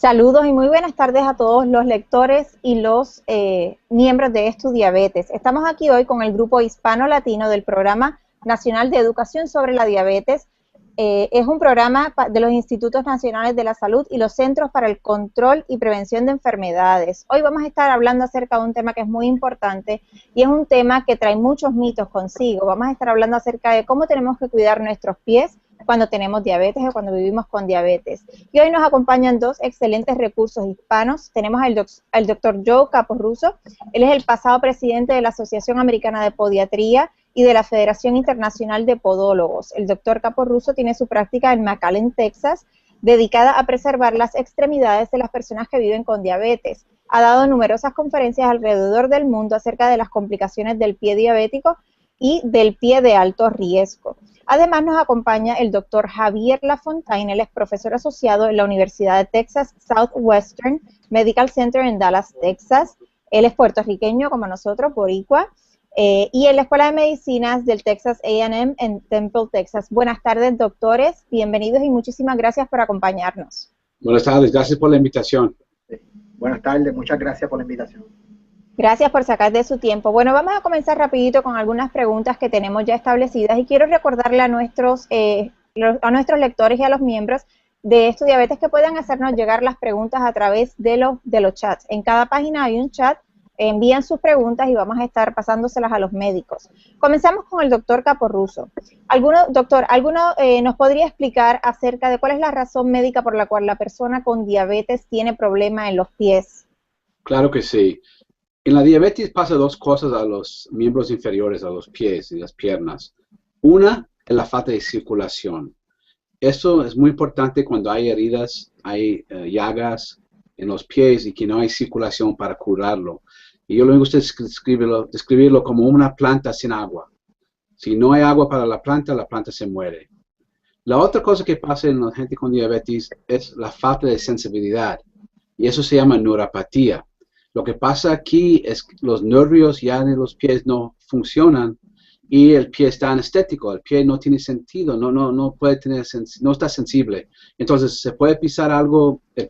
Saludos y muy buenas tardes a todos los lectores y los miembros de Estudiabetes. Estamos aquí hoy con el grupo hispano-latino del Programa Nacional de Educación sobre la Diabetes. Es un programa de los Institutos Nacionales de la Salud y los Centros para el Control y Prevención de Enfermedades. Hoy vamos a estar hablando acerca de un tema que es muy importante y es un tema que trae muchos mitos consigo. Vamos a estar hablando acerca de cómo tenemos que cuidar nuestros pies cuando tenemos diabetes o cuando vivimos con diabetes. Y hoy nos acompañan dos excelentes recursos hispanos. Tenemos al doctor Joe Caporuso. Él es el pasado presidente de la Asociación Americana de Podiatría y de la Federación Internacional de Podólogos. El doctor Caporuso tiene su práctica en McAllen, Texas, dedicada a preservar las extremidades de las personas que viven con diabetes. Ha dado numerosas conferencias alrededor del mundo acerca de las complicaciones del pie diabético y del pie de alto riesgo. Además nos acompaña el doctor Javier Lafontaine. Él es profesor asociado en la Universidad de Texas Southwestern Medical Center en Dallas, Texas. Él es puertorriqueño como nosotros, boricua, y en la Escuela de Medicinas del Texas A&M en Temple, Texas. Buenas tardes, doctores. Bienvenidos y muchísimas gracias por acompañarnos. Buenas tardes, gracias por la invitación. Buenas tardes, muchas gracias por la invitación. Gracias por sacar de su tiempo. Bueno, vamos a comenzar rapidito con algunas preguntas que tenemos ya establecidas y quiero recordarle a nuestros lectores y a los miembros de Estudiabetes que puedan hacernos llegar las preguntas a través de los chats. En cada página hay un chat, envían sus preguntas y vamos a estar pasándoselas a los médicos. Comenzamos con el doctor Caporuso. Doctor, ¿alguno nos podría explicar acerca de cuál es la razón médica por la cual la persona con diabetes tiene problema en los pies? Claro que sí. En la diabetes pasa dos cosas a los miembros inferiores, a los pies y las piernas. Una es la falta de circulación. Eso es muy importante cuando hay heridas, hay llagas en los pies y que no hay circulación para curarlo. Y yo le gusta describirlo como una planta sin agua. Si no hay agua para la planta se muere. La otra cosa que pasa en la gente con diabetes es la falta de sensibilidad. Y eso se llama neuropatía. Lo que pasa aquí es que los nervios ya de los pies no funcionan y el pie está anestético, el pie no tiene sentido, no puede tener, no está sensible. Entonces se puede pisar algo el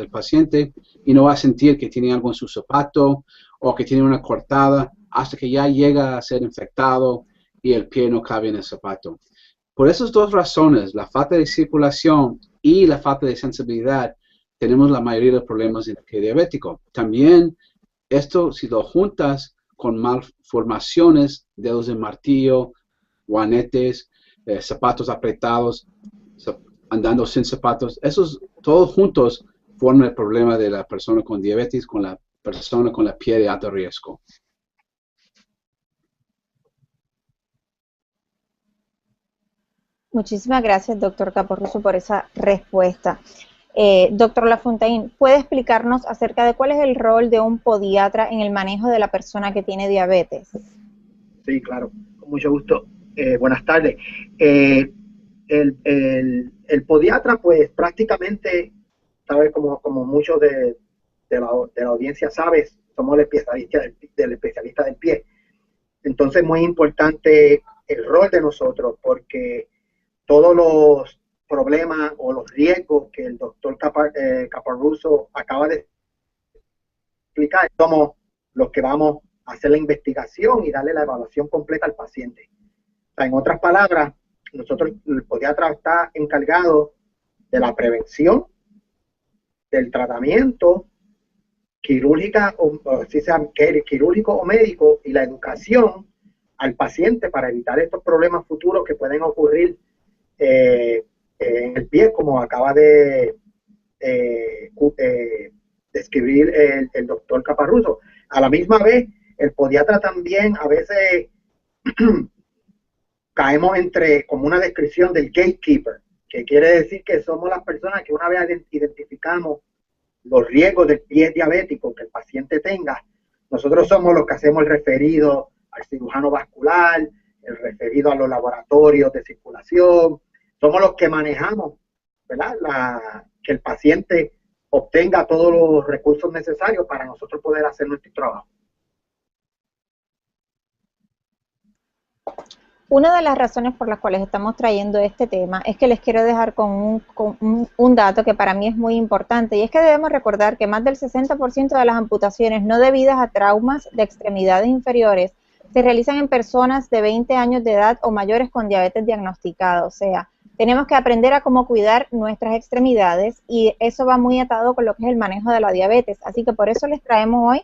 paciente y no va a sentir que tiene algo en su zapato o que tiene una cortada hasta que ya llega a ser infectado y el pie no cabe en el zapato. Por esas dos razones, la falta de circulación y la falta de sensibilidad, tenemos la mayoría de problemas en el pie diabético. También esto, si lo juntas con malformaciones, dedos de martillo, guanetes, zapatos apretados, andando sin zapatos, esos todos juntos forman el problema de la persona con diabetes con la persona con la pie de alto riesgo. Muchísimas gracias, doctor Caporuso, por esa respuesta. Doctor Lafontaine, ¿puede explicarnos acerca de cuál es el rol de un podiatra en el manejo de la persona que tiene diabetes? Sí, claro, con mucho gusto. Buenas tardes. El podiatra, pues prácticamente, sabes, como muchos de la audiencia sabes, somos el especialista del pie. Entonces, muy importante el rol de nosotros, porque todos los problemas o los riesgos que el doctor Caporuso acaba de explicar, somos los que vamos a hacer la investigación y darle la evaluación completa al paciente. O sea, en otras palabras, nosotros, el podiatra está encargado de la prevención, del tratamiento quirúrgica, si sea quirúrgico o médico, y la educación al paciente para evitar estos problemas futuros que pueden ocurrir en el pie, como acaba de describir el doctor Caporuso. A la misma vez, el podiatra también a veces caemos entre como una descripción del gatekeeper, que quiere decir que somos las personas que una vez identificamos los riesgos del pie diabético que el paciente tenga, nosotros somos los que hacemos el referido al cirujano vascular, el referido a los laboratorios de circulación, somos los que manejamos, ¿verdad? Que el paciente obtenga todos los recursos necesarios para nosotros poder hacer nuestro trabajo. Una de las razones por las cuales estamos trayendo este tema es que les quiero dejar con un dato que para mí es muy importante, y es que debemos recordar que más del 60% de las amputaciones no debidas a traumas de extremidades inferiores se realizan en personas de 20 años de edad o mayores con diabetes diagnosticada. O sea, tenemos que aprender a cómo cuidar nuestras extremidades, y eso va muy atado con lo que es el manejo de la diabetes. Así que por eso les traemos hoy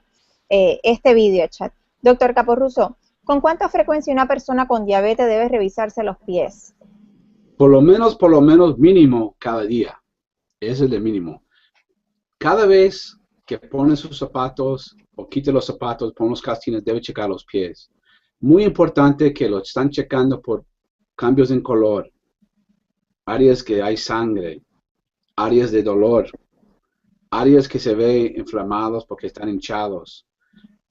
este video chat. Doctor Caporruso, ¿con cuánta frecuencia una persona con diabetes debe revisarse los pies? Por lo menos mínimo cada día. Ese es el de mínimo. Cada vez que pone sus zapatos o quite los zapatos, pone los calcetines, debe checar los pies. Muy importante que lo están checando por cambios en color, áreas que hay sangre, áreas de dolor, áreas que se ven inflamados porque están hinchados.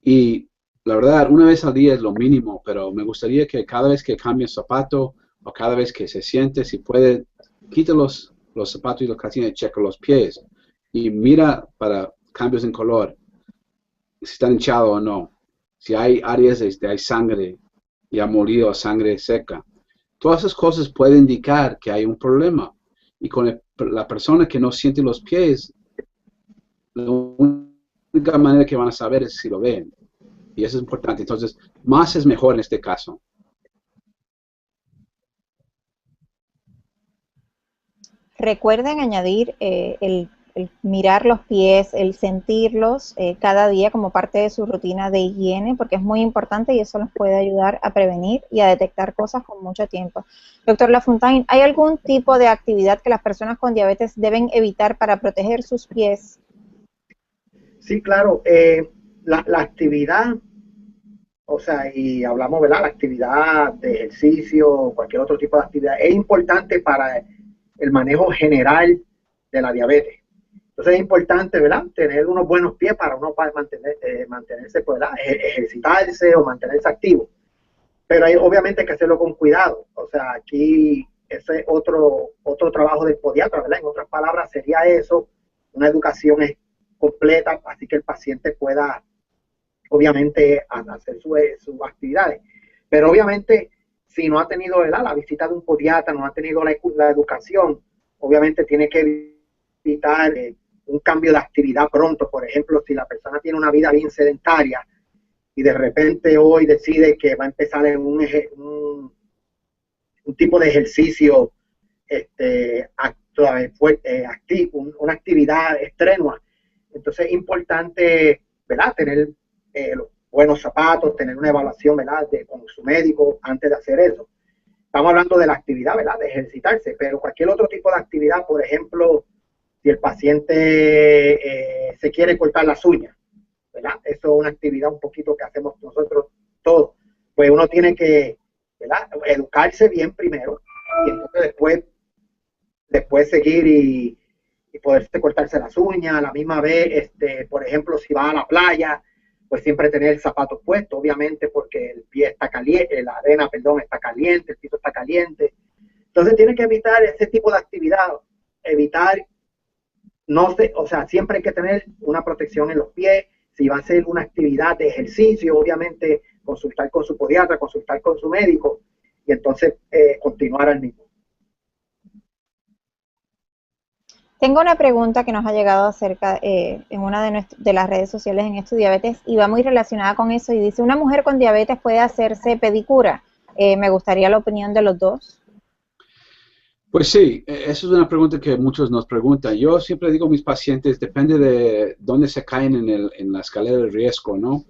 Y la verdad, una vez al día es lo mínimo, pero me gustaría que cada vez que cambie el zapato o cada vez que se siente, si puede, quite los zapatos y los calcetines, checa los pies y mira para cambios en color, si están hinchados o no, si hay áreas donde hay sangre y ha molido sangre seca. Todas esas cosas pueden indicar que hay un problema. Y con la persona que no siente los pies, la única manera que van a saber es si lo ven. Y eso es importante. Entonces, más es mejor en este caso. Recuerden añadir el mirar los pies, el sentirlos cada día como parte de su rutina de higiene, porque es muy importante y eso nos puede ayudar a prevenir y a detectar cosas con mucho tiempo. Doctor Lafontaine, ¿hay algún tipo de actividad que las personas con diabetes deben evitar para proteger sus pies? Sí, claro. La actividad, o sea, y hablamos, ¿verdad? La actividad de ejercicio, cualquier otro tipo de actividad, es importante para el manejo general de la diabetes. Entonces es importante, ¿verdad?, tener unos buenos pies para uno mantenerse, pues, ¿verdad?, ejercitarse o mantenerse activo. Pero hay, obviamente hay que hacerlo con cuidado. O sea, aquí ese es otro trabajo del podiatra, ¿verdad? En otras palabras, sería eso, una educación completa, así que el paciente pueda, obviamente, hacer sus actividades. Pero obviamente, si no ha tenido, ¿verdad?, la visita de un podiatra, no ha tenido la educación, obviamente tiene que evitar un cambio de actividad pronto. Por ejemplo, si la persona tiene una vida bien sedentaria y de repente hoy decide que va a empezar en un tipo de ejercicio activo, una actividad estrenua, entonces es importante, ¿verdad?, tener los buenos zapatos, tener una evaluación, ¿verdad?, con su médico antes de hacer eso. Estamos hablando de la actividad, ¿verdad?, de ejercitarse, pero cualquier otro tipo de actividad, por ejemplo, si el paciente se quiere cortar las uñas, ¿verdad?, eso es una actividad un poquito que hacemos nosotros todos, pues uno tiene que, ¿verdad?, educarse bien primero y entonces después seguir y poderse cortarse las uñas. A la misma vez, por ejemplo, si va a la playa, pues siempre tener el zapato puesto, obviamente, porque el pie está caliente, la arena, perdón, está caliente, el piso está caliente. Entonces tiene que evitar ese tipo de actividad, evitar, no sé, o sea, siempre hay que tener una protección en los pies. Si va a hacer una actividad de ejercicio, obviamente consultar con su podiatra, consultar con su médico y entonces continuar al mismo. Tengo una pregunta que nos ha llegado acerca en una de las redes sociales en Estudiabetes y va muy relacionada con eso y dice, ¿una mujer con diabetes puede hacerse pedicura? Me gustaría la opinión de los dos. Pues sí, esa es una pregunta que muchos nos preguntan. Yo siempre digo a mis pacientes, depende de dónde se caen en la escalera de riesgo, ¿no?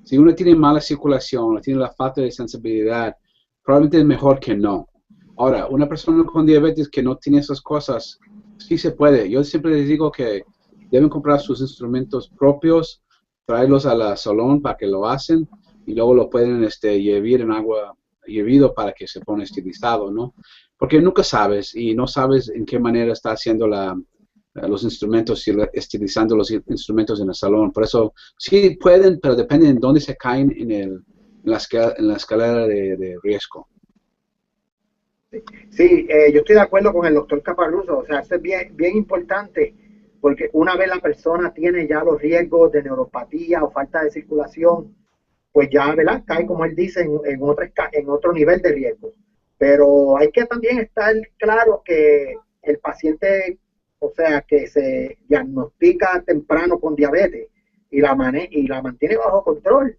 Si uno tiene mala circulación o tiene la falta de sensibilidad, probablemente es mejor que no. Ahora, una persona con diabetes que no tiene esas cosas, sí se puede. Yo siempre les digo que deben comprar sus instrumentos propios, traerlos a la salón para que lo hacen y luego lo pueden hervir en agua hirvido para que se pone estilizado, ¿no? Porque nunca sabes y no sabes en qué manera está haciendo los instrumentos, estilizando los instrumentos en el salón. Por eso sí pueden, pero depende de dónde se caen en la escalera de riesgo. Sí, yo estoy de acuerdo con el doctor Caparruso. O sea, eso es bien, bien importante, porque una vez la persona tiene ya los riesgos de neuropatía o falta de circulación, pues ya, ¿verdad? Cae, como él dice, en otro nivel de riesgo. Pero hay que también estar claro que el paciente, o sea, que se diagnostica temprano con diabetes y la mantiene bajo control,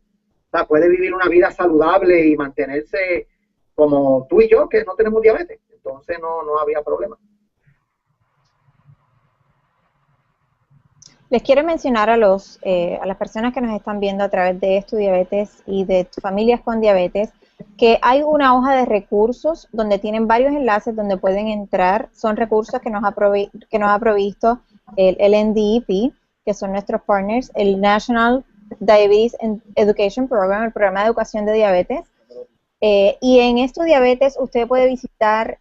o sea, puede vivir una vida saludable y mantenerse como tú y yo, que no tenemos diabetes. Entonces no había problema. Les quiero mencionar a las personas que nos están viendo a través de Estu Diabetes y de familias con diabetes, que hay una hoja de recursos donde tienen varios enlaces donde pueden entrar. Son recursos que nos ha provisto el NDEP, que son nuestros partners, el National Diabetes Education Program, el programa de educación de diabetes. Y en Estu Diabetes usted puede visitar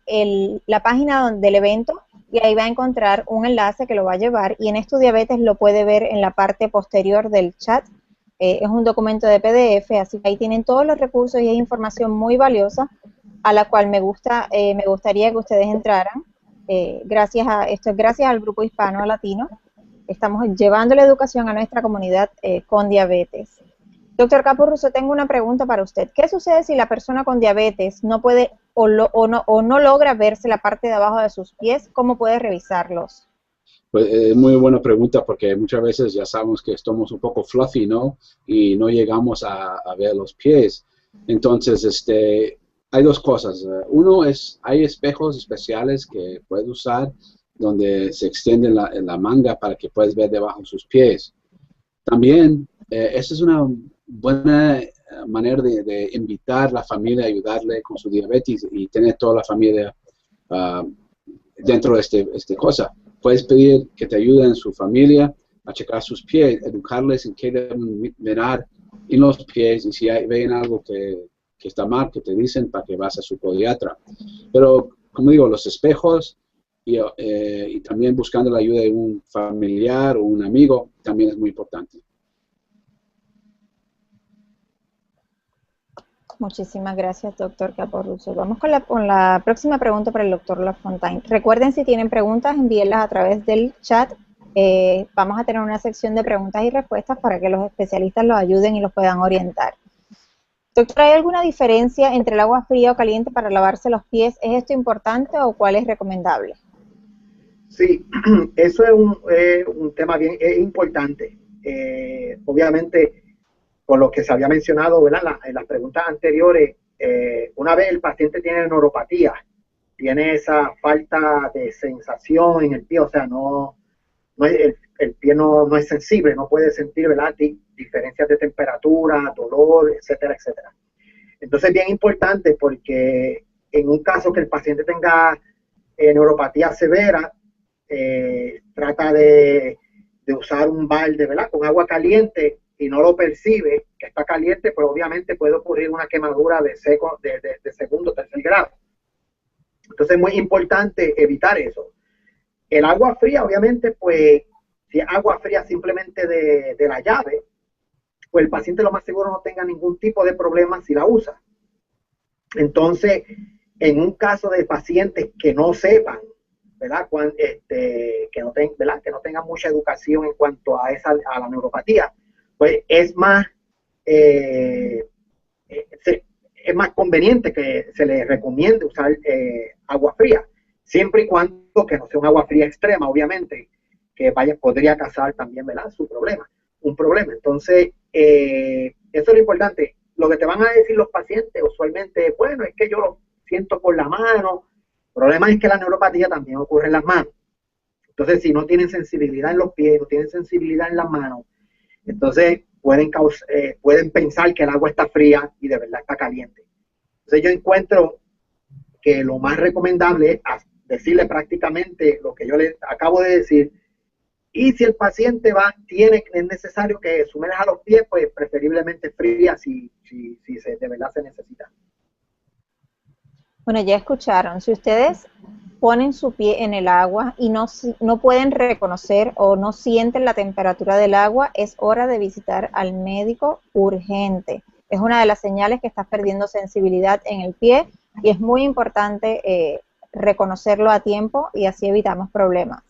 la página del evento y ahí va a encontrar un enlace que lo va a llevar, y en Estu Diabetes lo puede ver en la parte posterior del chat. Es un documento de PDF, así que ahí tienen todos los recursos y hay información muy valiosa a la cual me gustaría que ustedes entraran. Gracias al Grupo Hispano Latino. Estamos llevando la educación a nuestra comunidad con diabetes. Doctor Capurruso, tengo una pregunta para usted. ¿Qué sucede si la persona con diabetes no puede o no logra verse la parte de abajo de sus pies? ¿Cómo puede revisarlos? Pues es muy buena pregunta, porque muchas veces ya sabemos que estamos un poco fluffy, ¿no? Y no llegamos a ver los pies. Entonces, hay dos cosas. Uno es, hay espejos especiales que puedes usar donde se extiende la manga para que puedas ver debajo de sus pies. También, esa es una buena manera de invitar a la familia a ayudarle con su diabetes y tener toda la familia dentro de esta cosa. Puedes pedir que te ayuden su familia a checar sus pies, educarles en qué deben mirar en los pies, y si ven algo que está mal, que te dicen para que vas a su podiatra. Pero, como digo, los espejos y también buscando la ayuda de un familiar o un amigo también es muy importante. Muchísimas gracias, doctor Capurruso. Vamos con la próxima pregunta para el doctor Lafontaine. Recuerden, si tienen preguntas, envíenlas a través del chat. Vamos a tener una sección de preguntas y respuestas para que los especialistas los ayuden y los puedan orientar. Doctor, ¿hay alguna diferencia entre el agua fría o caliente para lavarse los pies? ¿Es esto importante o cuál es recomendable? Sí, eso es un tema bien importante. Obviamente, con lo que se había mencionado, ¿verdad? En las preguntas anteriores, una vez el paciente tiene neuropatía, tiene esa falta de sensación en el pie, o sea, el pie no es sensible, no puede sentir, ¿verdad? Diferencias de temperatura, dolor, etcétera, etcétera. Entonces es bien importante, porque en un caso que el paciente tenga neuropatía severa, trata de usar un balde, ¿verdad? Con agua caliente, y no lo percibe que está caliente, pues obviamente puede ocurrir una quemadura de segundo o tercer grado. Entonces es muy importante evitar eso. El agua fría, obviamente, pues si es agua fría simplemente de la llave, pues el paciente lo más seguro no tenga ningún tipo de problema si la usa. Entonces, en un caso de pacientes que no sepan, ¿verdad? Que no tengan mucha educación en cuanto a la neuropatía, pues es más conveniente que se les recomiende usar agua fría, siempre y cuando que no sea un agua fría extrema, obviamente, que podría causar también, ¿verdad?, un problema. Entonces, eso es lo importante. Lo que te van a decir los pacientes usualmente, bueno, es que yo lo siento por la mano. El problema es que la neuropatía también ocurre en las manos. Entonces, si no tienen sensibilidad en los pies, no tienen sensibilidad en las manos, entonces pueden pensar que el agua está fría y de verdad está caliente. Entonces yo encuentro que lo más recomendable es decirle prácticamente lo que yo le acabo de decir, y si el paciente es necesario que sumerja los pies, pues preferiblemente fría si de verdad se necesita. Bueno, ya escucharon, si ustedes ponen su pie en el agua y no pueden reconocer o no sienten la temperatura del agua, es hora de visitar al médico urgente. Es una de las señales que estás perdiendo sensibilidad en el pie y es muy importante reconocerlo a tiempo, y así evitamos problemas.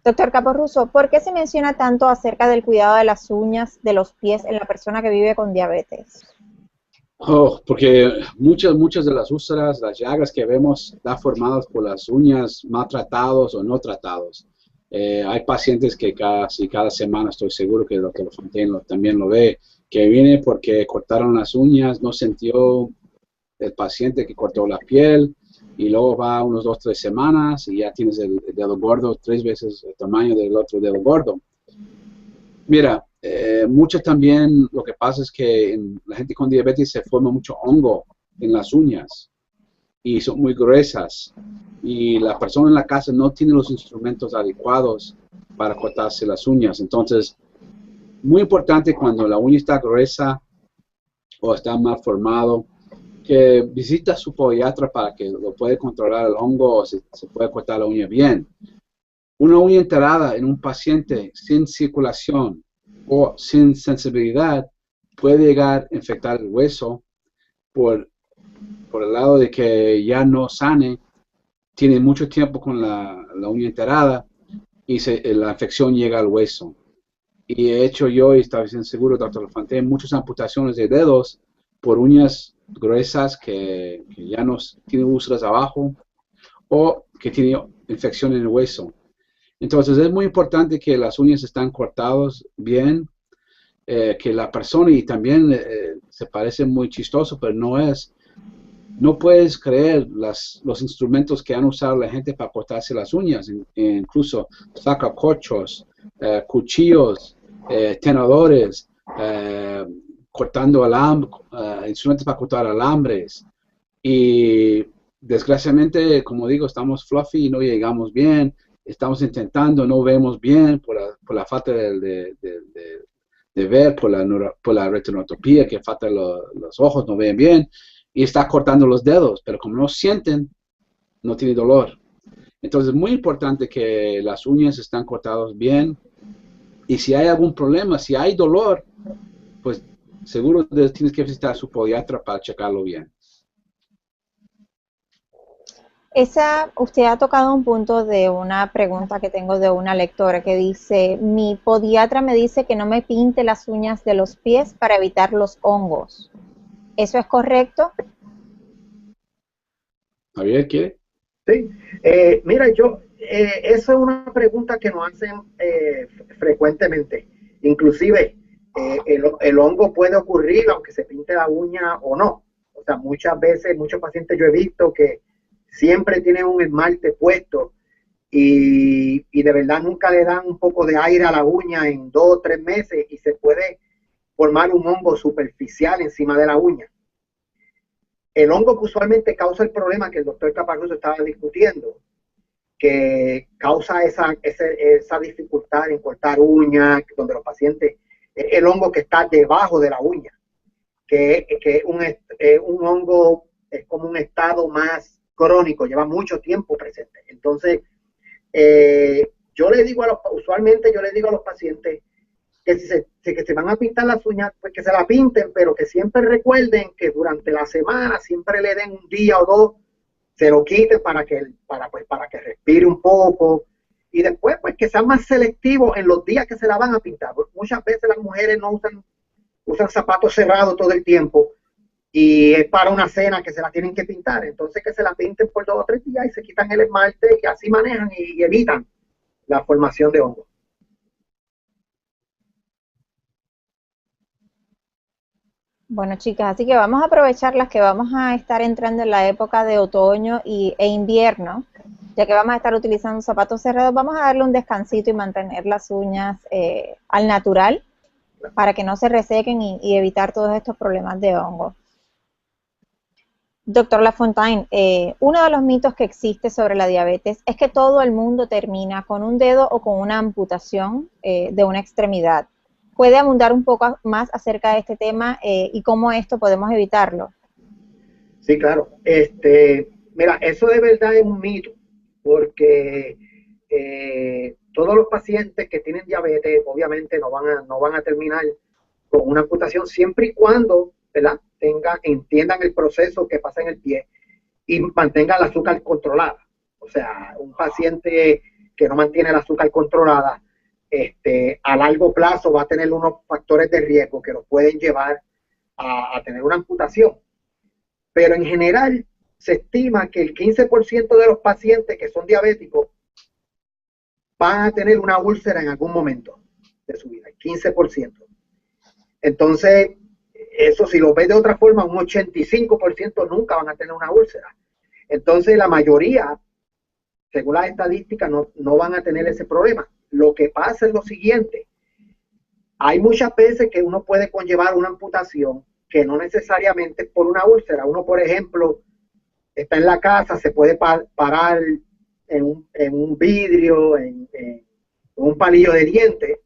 Doctor Caporruso, ¿por qué se menciona tanto acerca del cuidado de las uñas de los pies en la persona que vive con diabetes? Oh, porque muchas de las úlceras, las llagas que vemos, están formadas por las uñas maltratados o no tratados. Hay pacientes que casi cada semana, estoy seguro que el doctor Fontaine también lo ve, que viene porque cortaron las uñas, no sintió el paciente que cortó la piel, y luego va unos 2 o 3 semanas y ya tienes el dedo gordo 3 veces el tamaño del otro dedo gordo. Mira, muchos también, lo que pasa es que en la gente con diabetes se forma mucho hongo en las uñas y son muy gruesas, y la persona en la casa no tiene los instrumentos adecuados para cortarse las uñas. Entonces, muy importante cuando la uña está gruesa o está mal formado, que visita a su podiatra para que lo pueda controlar el hongo o se puede cortar la uña bien. Una uña enterrada en un paciente sin circulación o sin sensibilidad puede llegar a infectar el hueso por el lado de que ya no sane, tiene mucho tiempo con la uña enterrada y la infección llega al hueso. Y he hecho yo, y estaba bien seguro, doctor Fontaine, muchas amputaciones de dedos por uñas gruesas que ya no tienen úlceras abajo o que tienen infección en el hueso. Entonces es muy importante que las uñas están cortadas bien, que la persona, y también se parece muy chistoso, pero no es, no puedes creer los instrumentos que han usado la gente para cortarse las uñas, incluso sacacorchos, cuchillos, tenedores, cortando alambre, instrumentos para cortar alambres. Y desgraciadamente, como digo, estamos fluffy y no llegamos bien. Estamos intentando, no vemos bien por la falta de ver, por la retinotopía, que falta los ojos, no ven bien, y está cortando los dedos, pero como no sienten, no tiene dolor. Entonces es muy importante que las uñas estén cortadas bien, y si hay algún problema, si hay dolor, pues seguro tienes que visitar a su podiatra para checarlo bien. Usted ha tocado un punto de una pregunta que tengo de una lectora que dice, mi podiatra me dice que no me pinte las uñas de los pies para evitar los hongos. ¿Eso es correcto? ¿Javier quiere? Sí, mira, esa es una pregunta que nos hacen frecuentemente. Inclusive, el hongo puede ocurrir aunque se pinte la uña o no. O sea, muchas veces, muchos pacientes yo he visto que siempre tienen un esmalte puesto y de verdad nunca le dan un poco de aire a la uña en 2 o 3 meses y se puede formar un hongo superficial encima de la uña. El hongo que usualmente causa el problema que el doctor Caporruso estaba discutiendo, que causa esa dificultad en cortar uñas, donde los pacientes, el hongo que está debajo de la uña, que es un hongo, es como un estado más crónico, lleva mucho tiempo presente. Entonces, usualmente yo le digo a los pacientes que que se van a pintar las uñas, pues que se la pinten, pero que siempre recuerden que durante la semana siempre le den un día o 2, se lo quiten para que respire un poco, y después pues que sean más selectivos en los días que se la van a pintar, porque muchas veces las mujeres no usan zapatos cerrados todo el tiempo, y es para una cena que se la tienen que pintar, entonces que se la pinten por 2 o 3 días y se quitan el esmalte y así manejan y evitan la formación de hongos. Bueno, chicas, así que vamos a aprovechar las que vamos a estar entrando en la época de otoño e invierno, ya que vamos a estar utilizando zapatos cerrados, vamos a darle un descansito y mantener las uñas al natural para que no se resequen y evitar todos estos problemas de hongo. Doctor Lafontaine, uno de los mitos que existe sobre la diabetes es que todo el mundo termina con un dedo o con una amputación de una extremidad. ¿Puede abundar un poco más acerca de este tema y cómo esto podemos evitarlo? Sí, claro. Mira, eso de verdad es un mito, porque todos los pacientes que tienen diabetes obviamente no van a terminar con una amputación siempre y cuando, ¿verdad?, entiendan el proceso que pasa en el pie y mantengan el azúcar controlada. O sea, un paciente que no mantiene el azúcar controlada, a largo plazo va a tener unos factores de riesgo que nos pueden llevar a tener una amputación. Pero en general se estima que el 15% de los pacientes que son diabéticos van a tener una úlcera en algún momento de su vida, el 15%. Entonces, eso si lo ves de otra forma, un 85% nunca van a tener una úlcera. Entonces, la mayoría, según las estadísticas, no van a tener ese problema. Lo que pasa es lo siguiente. Hay muchas veces que uno puede conllevar una amputación que no necesariamente es por una úlcera. Uno, por ejemplo, está en la casa, se puede parar en un vidrio, en un palillo de dientes.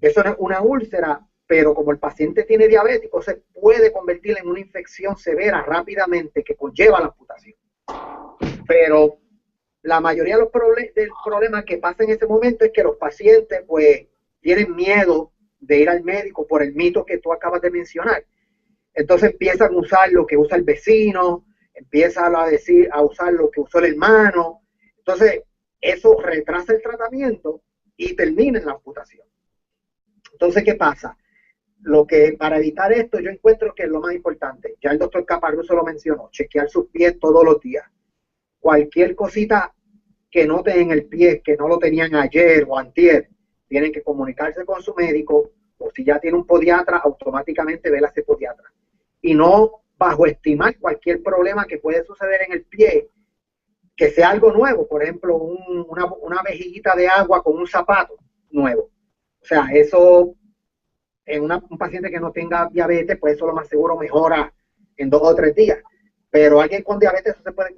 Eso no es una úlcera, pero como el paciente tiene diabético, se puede convertir en una infección severa rápidamente que conlleva la amputación. Pero la mayoría de los problemas que pasa en ese momento es que los pacientes pues tienen miedo de ir al médico por el mito que tú acabas de mencionar. Entonces empiezan a usar lo que usa el vecino, empiezan a usar lo que usó el hermano. Entonces eso retrasa el tratamiento y termina en la amputación. Entonces, ¿qué pasa? Para evitar esto, yo encuentro que es lo más importante. Ya el doctor Caparruso lo mencionó, chequear sus pies todos los días. Cualquier cosita que noten en el pie, que no lo tenían ayer o antier, tienen que comunicarse con su médico, o si ya tiene un podiatra, automáticamente ver a ese podiatra. Y no bajoestimar cualquier problema que puede suceder en el pie, que sea algo nuevo, por ejemplo, una vejiguita de agua con un zapato nuevo. O sea, eso en un paciente que no tenga diabetes, pues eso lo más seguro mejora en 2 o 3 días. Pero alguien con diabetes eso se puede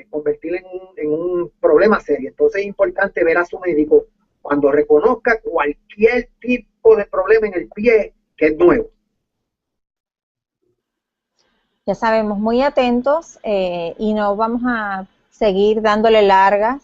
convertir en un problema serio. Entonces es importante ver a su médico cuando reconozca cualquier tipo de problema en el pie que es nuevo. Ya sabemos, muy atentos y no vamos a seguir dándole largas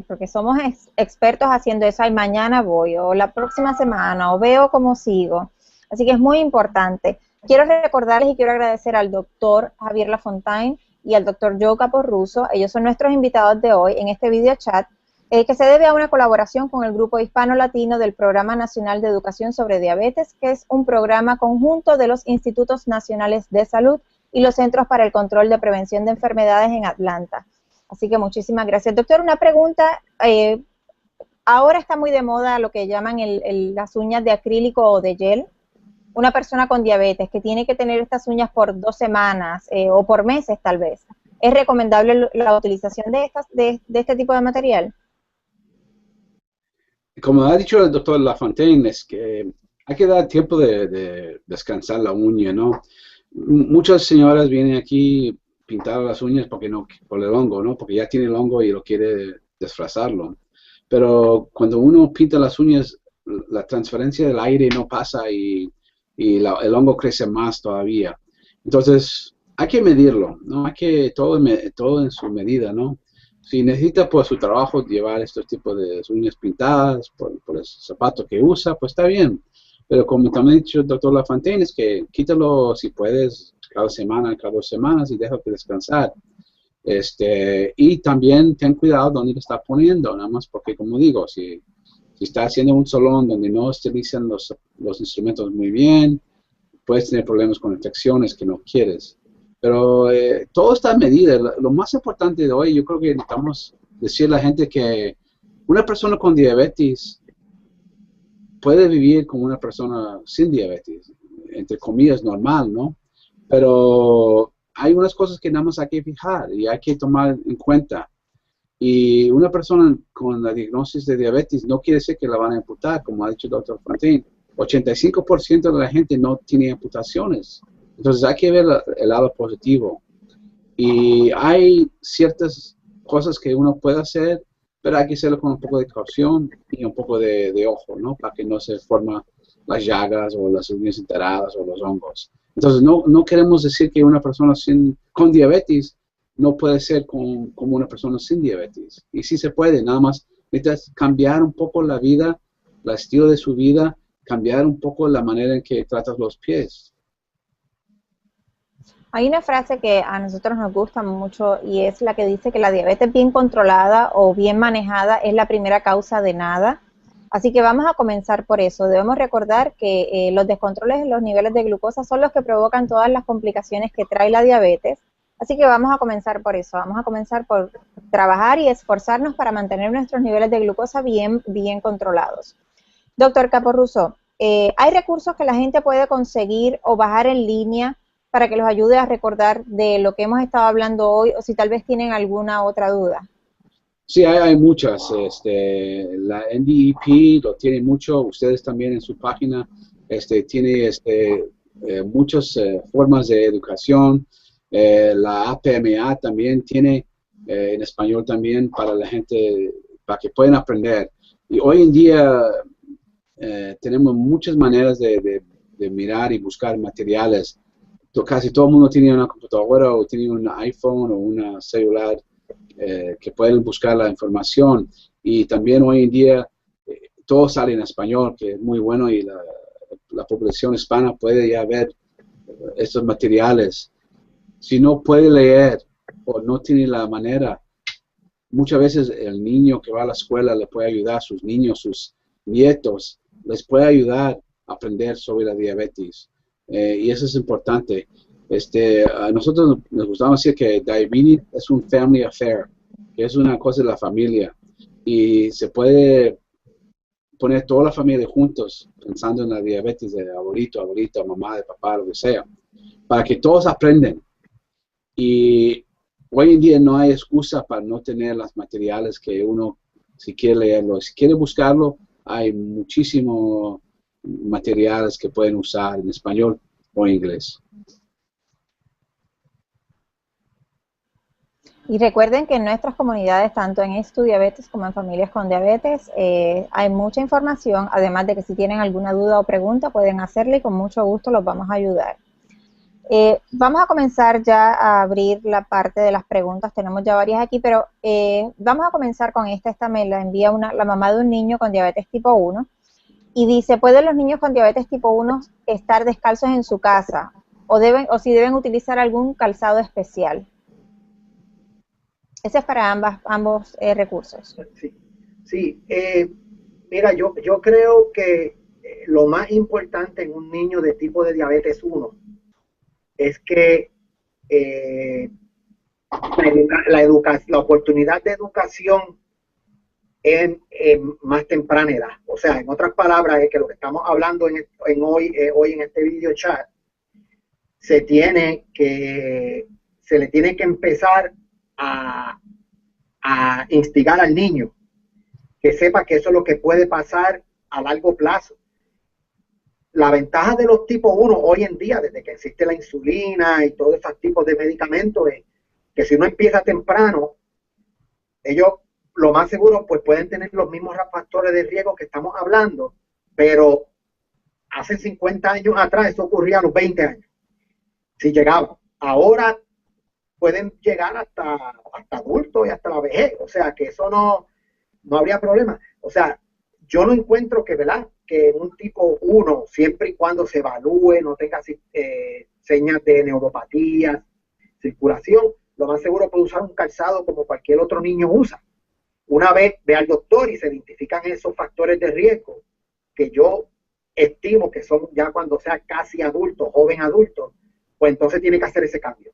porque somos expertos haciendo eso. Ay, mañana voy, o la próxima semana, o veo cómo sigo. Así que es muy importante. Quiero recordarles y quiero agradecer al doctor Javier Lafontaine y al doctor Joe Caparruso. Ellos son nuestros invitados de hoy en este video chat, que se debe a una colaboración con el Grupo Hispano-Latino del Programa Nacional de Educación sobre Diabetes, que es un programa conjunto de los Institutos Nacionales de Salud y los Centros para el Control de Prevención de Enfermedades en Atlanta. Así que muchísimas gracias. Doctor, una pregunta. Ahora está muy de moda lo que llaman las uñas de acrílico o de gel. Una persona con diabetes que tiene que tener estas uñas por 2 semanas o por meses tal vez. ¿Es recomendable la utilización de este tipo de material? Como ha dicho el doctor Lafontaine, es que hay que dar tiempo de descansar la uña, ¿no? Muchas señoras vienen aquí pintar las uñas por el hongo, ¿no? Porque ya tiene el hongo y lo quiere disfrazarlo. Pero cuando uno pinta las uñas, la transferencia del aire no pasa y el hongo crece más todavía. Entonces, hay que medirlo, ¿no? Hay que todo en su medida, ¿no? Si necesita por su trabajo llevar estos tipos de uñas pintadas por el zapato que usa, pues está bien. Pero como también ha dicho el doctor Lafontaine, es que quítalo si puedes cada semana, cada 2 semanas y déjate descansar. Y también ten cuidado donde lo está poniendo, nada más porque, como digo, si está haciendo un salón donde no esterilizan los instrumentos muy bien, puedes tener problemas con infecciones que no quieres. Pero todo está a medida. Lo más importante de hoy, yo creo que necesitamos decirle a la gente que una persona con diabetes puede vivir como una persona sin diabetes, entre comillas, normal, ¿no? Pero hay unas cosas que nada más hay que fijar y hay que tomar en cuenta. Y una persona con la diagnosis de diabetes no quiere decir que la van a amputar, como ha dicho el doctor Fontaine. 85% de la gente no tiene amputaciones. Entonces hay que ver el lado positivo. Y hay ciertas cosas que uno puede hacer, pero hay que hacerlo con un poco de caución y un poco de ojo, ¿no? Para que no se formen las llagas o las uñas enteradas o los hongos. Entonces no queremos decir que una persona con diabetes no puede ser como una persona sin diabetes. Y sí se puede, nada más necesitas cambiar un poco la vida, el estilo de su vida, cambiar un poco la manera en que tratas los pies. Hay una frase que a nosotros nos gusta mucho y es la que dice que la diabetes bien controlada o bien manejada es la primera causa de nada. Así que vamos a comenzar por eso. Debemos recordar que los descontroles en los niveles de glucosa son los que provocan todas las complicaciones que trae la diabetes. Así que vamos a comenzar por eso. Vamos a comenzar por trabajar y esforzarnos para mantener nuestros niveles de glucosa bien controlados. Doctor Caporruso, ¿hay recursos que la gente puede conseguir o bajar en línea para que los ayude a recordar de lo que hemos estado hablando hoy, o si tal vez tienen alguna otra duda? Sí, hay muchas. La NDEP lo tiene mucho. Ustedes también en su página tiene muchas formas de educación. La APMA también tiene en español también para la gente, para que puedan aprender. Y hoy en día tenemos muchas maneras de mirar y buscar materiales. Casi todo el mundo tiene una computadora o tiene un iPhone o una celular que pueden buscar la información. Y también hoy en día todo sale en español, que es muy bueno, y la población hispana puede ya ver estos materiales. Si no puede leer o no tiene la manera, muchas veces el niño que va a la escuela le puede ayudar, sus niños, sus nietos, les puede ayudar a aprender sobre la diabetes. Y eso es importante. A nosotros nos gustaba decir que diabetes es un family affair, que es una cosa de la familia. Y se puede poner toda la familia juntos pensando en la diabetes de abuelito, abuelita, mamá, de papá, lo que sea, para que todos aprendan. Y hoy en día no hay excusa para no tener los materiales que uno, si quiere leerlo, si quiere buscarlo, hay muchísimos materiales que pueden usar en español o en inglés. Y recuerden que en nuestras comunidades, tanto en Estudiabetes como en Familias con Diabetes, hay mucha información, además de que si tienen alguna duda o pregunta pueden hacerle y con mucho gusto los vamos a ayudar. Vamos a comenzar ya a abrir la parte de las preguntas, tenemos ya varias aquí, pero vamos a comenzar con esta. Esta me la envía la mamá de un niño con diabetes tipo 1 y dice, ¿pueden los niños con diabetes tipo 1 estar descalzos en su casa o si deben utilizar algún calzado especial? Ese es para ambos recursos. Sí. Mira, yo creo que lo más importante en un niño de tipo de diabetes 1 es que la oportunidad de educación en más temprana edad. O sea, en otras palabras, es que lo que estamos hablando hoy en este video chat, se le tiene que empezar a instigar al niño, que sepa que eso es lo que puede pasar a largo plazo. La ventaja de los tipos 1 hoy en día, desde que existe la insulina y todos esos tipos de medicamentos, es que si uno empieza temprano, ellos lo más seguro pues pueden tener los mismos factores de riesgo que estamos hablando, pero hace 50 años atrás eso ocurría a los 20 años, si llegaba. Ahora pueden llegar hasta adultos y hasta la vejez, o sea que eso no habría problema. O sea, yo no encuentro que, ¿verdad?, que un tipo 1, siempre y cuando se evalúe, no tenga señas de neuropatía, circulación, lo más seguro puede usar un calzado como cualquier otro niño usa. Una vez ve al doctor y se identifican esos factores de riesgo, que yo estimo que son ya cuando sea casi adulto, joven adulto, pues entonces tiene que hacer ese cambio.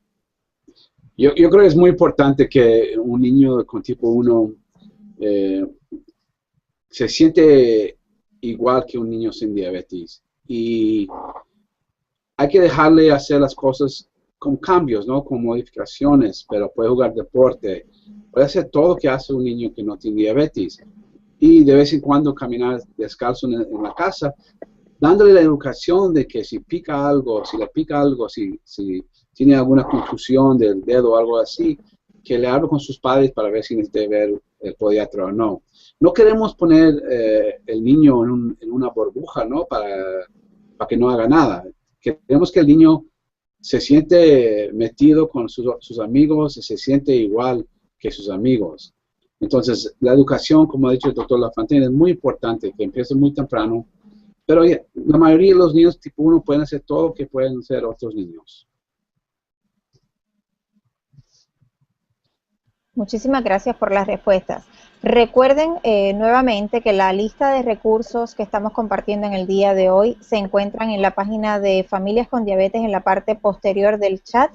Yo creo que es muy importante que un niño con tipo 1 se siente igual que un niño sin diabetes. Y hay que dejarle hacer las cosas con cambios, ¿no? Con modificaciones, pero puede jugar deporte, puede hacer todo lo que hace un niño que no tiene diabetes. Y de vez en cuando caminar descalzo en la casa, dándole la educación de que si pica algo, si le pica algo, si tiene alguna confusión del dedo o algo así, que le hable con sus padres para ver si necesita ver el podiatra o no. No queremos poner el niño en una burbuja, ¿no? Para que no haga nada. Queremos que el niño se siente metido con sus amigos y se siente igual que sus amigos. Entonces, la educación, como ha dicho el doctor Lafontaine, es muy importante, que empiece muy temprano. Pero la mayoría de los niños tipo 1 pueden hacer todo lo que pueden hacer otros niños. Muchísimas gracias por las respuestas. Recuerden nuevamente que la lista de recursos que estamos compartiendo en el día de hoy se encuentran en la página de Familias con Diabetes en la parte posterior del chat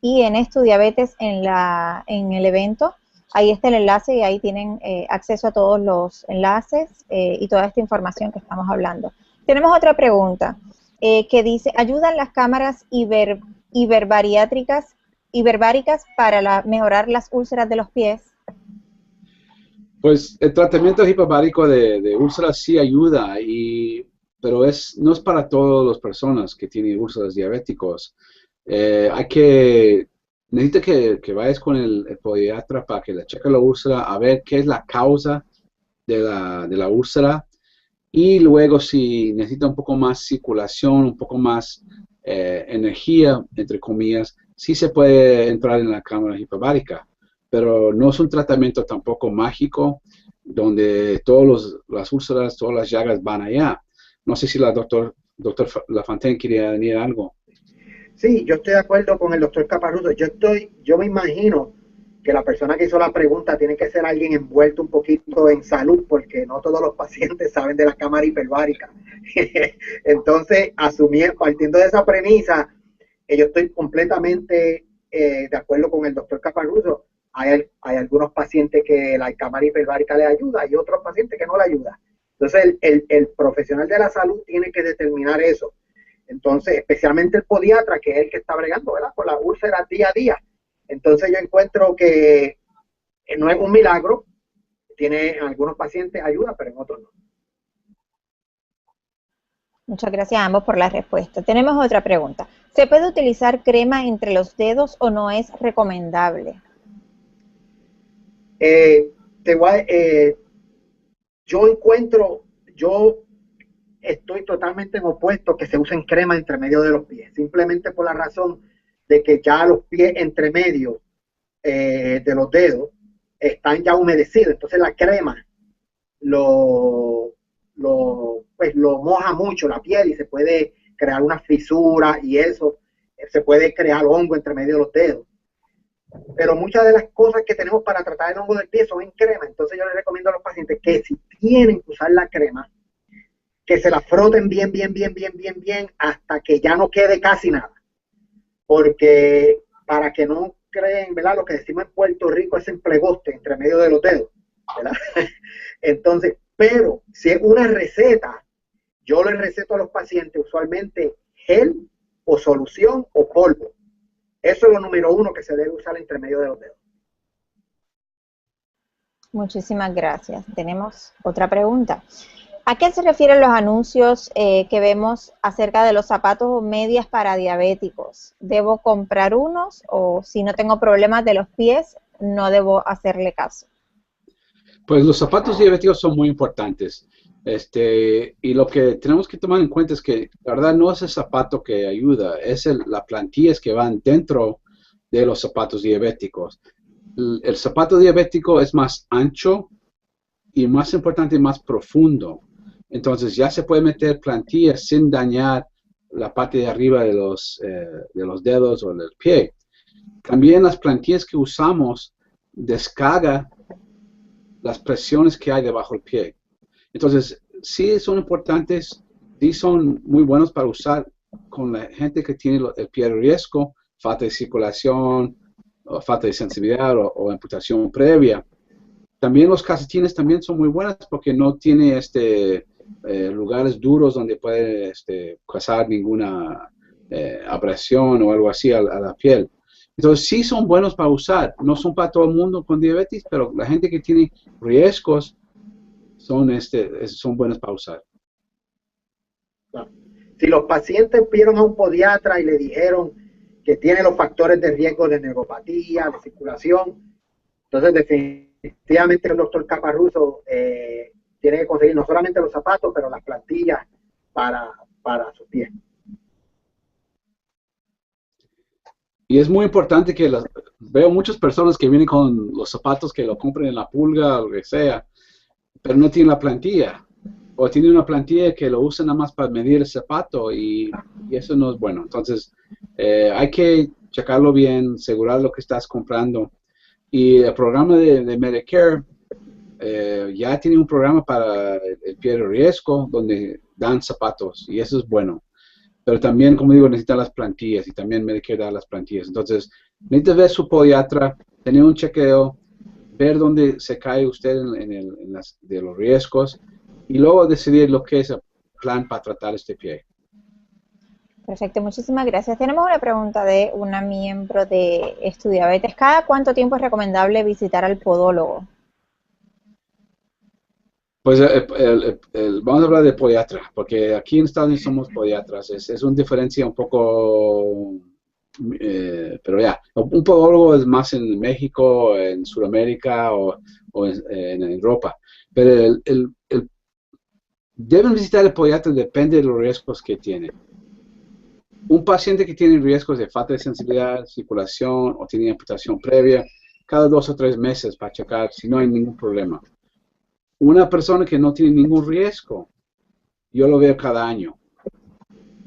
y en Estudiabetes en el evento. Ahí está el enlace y ahí tienen acceso a todos los enlaces y toda esta información que estamos hablando. Tenemos otra pregunta que dice, ¿ayudan las cámaras hiperbariátricas para mejorar las úlceras de los pies? Pues el tratamiento hiperbárico de úlceras sí ayuda, pero no es para todas las personas que tienen úlceras diabéticos. Necesita que vayas con el podiatra para que le cheque la úlcera, a ver qué es la causa de la úlcera, y luego si necesita un poco más circulación, un poco más energía, entre comillas, sí se puede entrar en la cámara hiperbárica, pero no es un tratamiento tampoco mágico donde todas las úlceras, todas las llagas van allá. No sé si la doctor Lafontaine quería añadir algo. Sí, yo estoy de acuerdo con el doctor Caparruso. Yo me imagino que la persona que hizo la pregunta tiene que ser alguien envuelto un poquito en salud, porque no todos los pacientes saben de la cámara hiperbárica. Entonces, partiendo de esa premisa, yo estoy completamente de acuerdo con el doctor Caparruso. Hay algunos pacientes que la cámara hiperbárica le ayuda y otros pacientes que no le ayuda. Entonces, el profesional de la salud tiene que determinar eso. Entonces, especialmente el podiatra, que es el que está bregando, ¿verdad?, con la úlcera día a día. Entonces, yo encuentro que no es un milagro. En algunos pacientes ayuda, pero en otros no. Muchas gracias a ambos por la respuesta. Tenemos otra pregunta. ¿Se puede utilizar crema entre los dedos o no es recomendable? Yo estoy totalmente en opuesto que se usen crema entre medio de los pies, simplemente por la razón de que ya los pies entre medio de los dedos están ya humedecidos, entonces la crema lo moja mucho la piel y se puede crear una fisura y eso, se puede crear hongo entre medio de los dedos. Pero muchas de las cosas que tenemos para tratar el hongo del pie son en crema, entonces yo les recomiendo a los pacientes que si tienen que usar la crema, que se la froten bien hasta que ya no quede casi nada, porque para que no creen, ¿verdad?, lo que decimos en Puerto Rico es emplegoste entre medio de los dedos, ¿verdad? Entonces, pero si es una receta, yo les receto a los pacientes usualmente gel o solución o polvo. Eso es lo número uno que se debe usar entre medio de los dedos. Muchísimas gracias. Tenemos otra pregunta. ¿A qué se refieren los anuncios que vemos acerca de los zapatos o medias para diabéticos? ¿Debo comprar unos o si no tengo problemas de los pies, no debo hacerle caso? Pues los zapatos diabéticos son muy importantes. Y lo que tenemos que tomar en cuenta es que la verdad no es el zapato que ayuda, es las plantillas que van dentro de los zapatos diabéticos. El zapato diabético es más ancho y más importante, más profundo. Entonces ya se puede meter plantillas sin dañar la parte de arriba de los dedos o del pie. También las plantillas que usamos descargan las presiones que hay debajo del pie. Entonces, sí son importantes, sí son muy buenos para usar con la gente que tiene el pie de riesgo, falta de circulación, o falta de sensibilidad o amputación previa. También los calcetines también son muy buenas porque no tiene lugares duros donde puede causar ninguna abrasión o algo así a la piel. Entonces sí son buenos para usar, no son para todo el mundo con diabetes, pero la gente que tiene riesgos son buenos para usar. Si los pacientes vieron a un podiatra y le dijeron que tiene los factores de riesgo de neuropatía, de circulación, entonces definitivamente el doctor Caparruso tiene que conseguir no solamente los zapatos, pero las plantillas para sus pies. Y es muy importante que veo muchas personas que vienen con los zapatos que lo compran en la pulga o lo que sea, pero no tienen la plantilla. O tienen una plantilla que lo usan nada más para medir el zapato y eso no es bueno. Entonces, hay que checarlo bien, asegurar lo que estás comprando. Y el programa de Medicare ya tiene un programa para el pie de riesgo donde dan zapatos y eso es bueno. Pero también, como digo, necesitan las plantillas y también Medicare da las plantillas. Entonces, necesita ver su podiatra, tener un chequeo, ver dónde se cae usted de los riesgos y luego decidir lo que es el plan para tratar este pie. Perfecto, muchísimas gracias. Tenemos una pregunta de una miembro de Estudiabetes. ¿Cada cuánto tiempo es recomendable visitar al podólogo? Pues vamos a hablar de podiatra, porque aquí en Estados Unidos somos podiatras. Es una diferencia un poco, pero ya, un podólogo es más en México, en Sudamérica o en Europa. Pero deben visitar el podiatra, depende de los riesgos que tiene. Un paciente que tiene riesgos de falta de sensibilidad, circulación o tiene amputación previa, cada 2 o 3 meses para checar si no hay ningún problema. Una persona que no tiene ningún riesgo, yo lo veo cada año.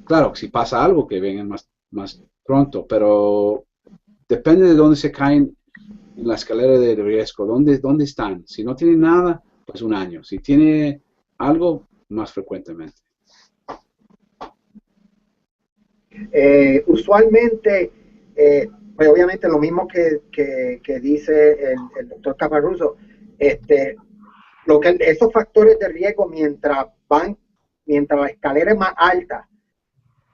Claro, si pasa algo, que vengan más pronto, pero depende de dónde se caen en la escalera de riesgo, dónde están. Si no tienen nada, pues un año. Si tiene algo, más frecuentemente. Usualmente, pues obviamente lo mismo que dice el doctor Caparruso, esos factores de riesgo mientras la escalera es más alta,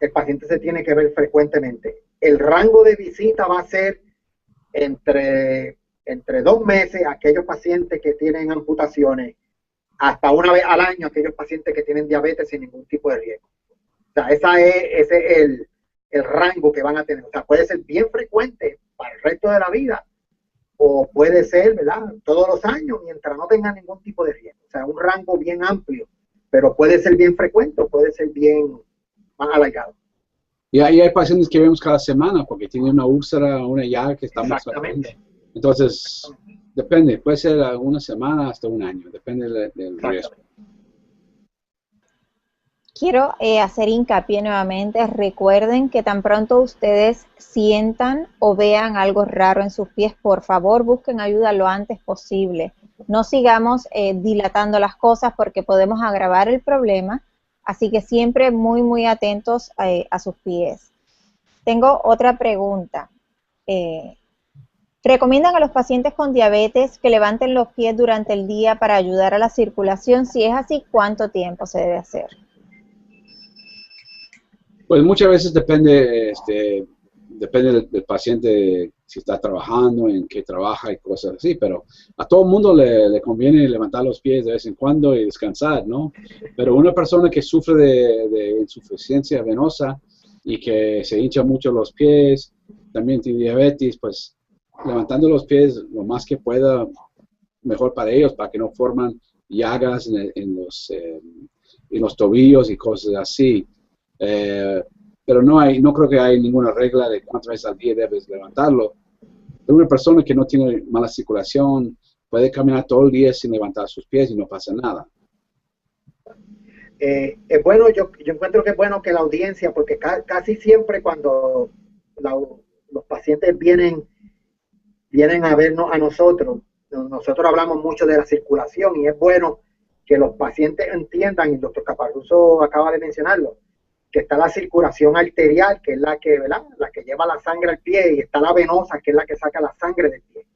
el paciente se tiene que ver frecuentemente. El rango de visita va a ser entre 2 meses aquellos pacientes que tienen amputaciones, hasta una vez al año aquellos pacientes que tienen diabetes sin ningún tipo de riesgo. O sea, ese es el rango que van a tener. O sea, puede ser bien frecuente para el resto de la vida, o puede ser, ¿verdad?, todos los años mientras no tengan ningún tipo de riesgo. O sea, un rango bien amplio, pero puede ser bien frecuente o puede ser bien más alargado. Y ahí hay pacientes que vemos cada semana porque tienen una úlcera, una llaga que estamos tratando. Entonces, depende, puede ser una semana hasta un año, depende del riesgo. Quiero hacer hincapié nuevamente, recuerden que tan pronto ustedes sientan o vean algo raro en sus pies, por favor busquen ayuda lo antes posible. No sigamos dilatando las cosas porque podemos agravar el problema, así que siempre muy, muy atentos a sus pies. Tengo otra pregunta. ¿Recomiendan a los pacientes con diabetes que levanten los pies durante el día para ayudar a la circulación? Si es así, ¿cuánto tiempo se debe hacer? Pues muchas veces depende del paciente, si está trabajando, en qué trabaja y cosas así, pero a todo el mundo le conviene levantar los pies de vez en cuando y descansar, ¿no? Pero una persona que sufre de insuficiencia venosa y que se hincha mucho los pies, también tiene diabetes, pues levantando los pies lo más que pueda, mejor para ellos, para que no forman llagas en los tobillos y cosas así. Pero no creo que hay ninguna regla de cuántas veces al día debes levantarlo. Pero una persona que no tiene mala circulación puede caminar todo el día sin levantar sus pies y no pasa nada. Es bueno, yo encuentro que es bueno que la audiencia, porque casi siempre cuando los pacientes vienen a vernos a nosotros hablamos mucho de la circulación y es bueno que los pacientes entiendan, y el doctor Caparruso acaba de mencionarlo, que está la circulación arterial, que es la que lleva la sangre al pie, y está la venosa, que es la que saca la sangre del pie.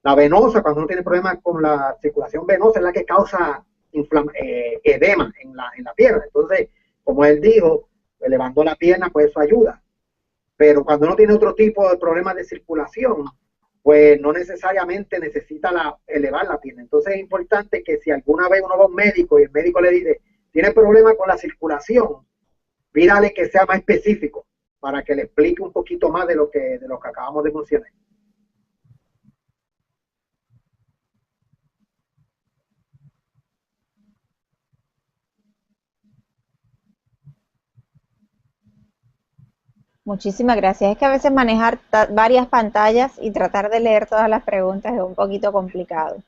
La venosa, cuando uno tiene problemas con la circulación venosa, es la que causa edema en la pierna. Entonces, como él dijo, elevando la pierna, pues eso ayuda. Pero cuando uno tiene otro tipo de problemas de circulación, pues no necesariamente necesita elevar la pierna. Entonces es importante que si alguna vez uno va a un médico y el médico le dice, tiene problemas con la circulación, pídale que sea más específico para que le explique un poquito más de lo que acabamos de mencionar. Muchísimas gracias. Es que a veces manejar varias pantallas y tratar de leer todas las preguntas es un poquito complicado.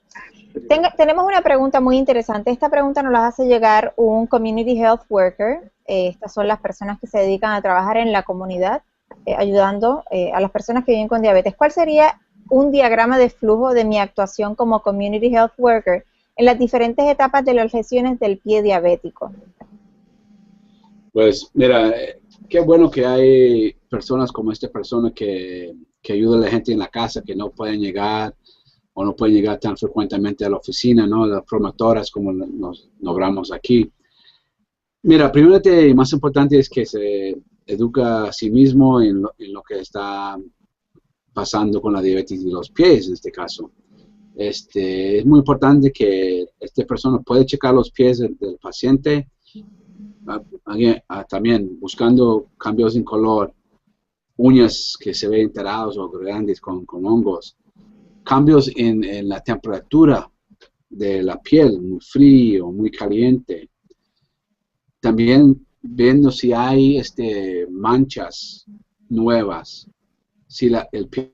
Tenemos una pregunta muy interesante. Esta pregunta nos la hace llegar un Community Health Worker. Estas son las personas que se dedican a trabajar en la comunidad, ayudando a las personas que viven con diabetes. ¿Cuál sería un diagrama de flujo de mi actuación como Community Health Worker en las diferentes etapas de las lesiones del pie diabético? Pues mira, qué bueno que hay personas como esta persona que ayuda a la gente en la casa que no pueden llegar o no pueden llegar tan frecuentemente a la oficina, ¿no? Las promotoras como nos nombramos aquí. Mira, primero y más importante es que se educa a sí mismo en lo que está pasando con la diabetes de los pies, en este caso. Es muy importante que esta persona pueda checar los pies del paciente, también buscando cambios en color, uñas que se ven enterados o grandes con hongos, cambios en la temperatura de la piel, muy frío, muy caliente. También viendo si hay manchas nuevas, si el pie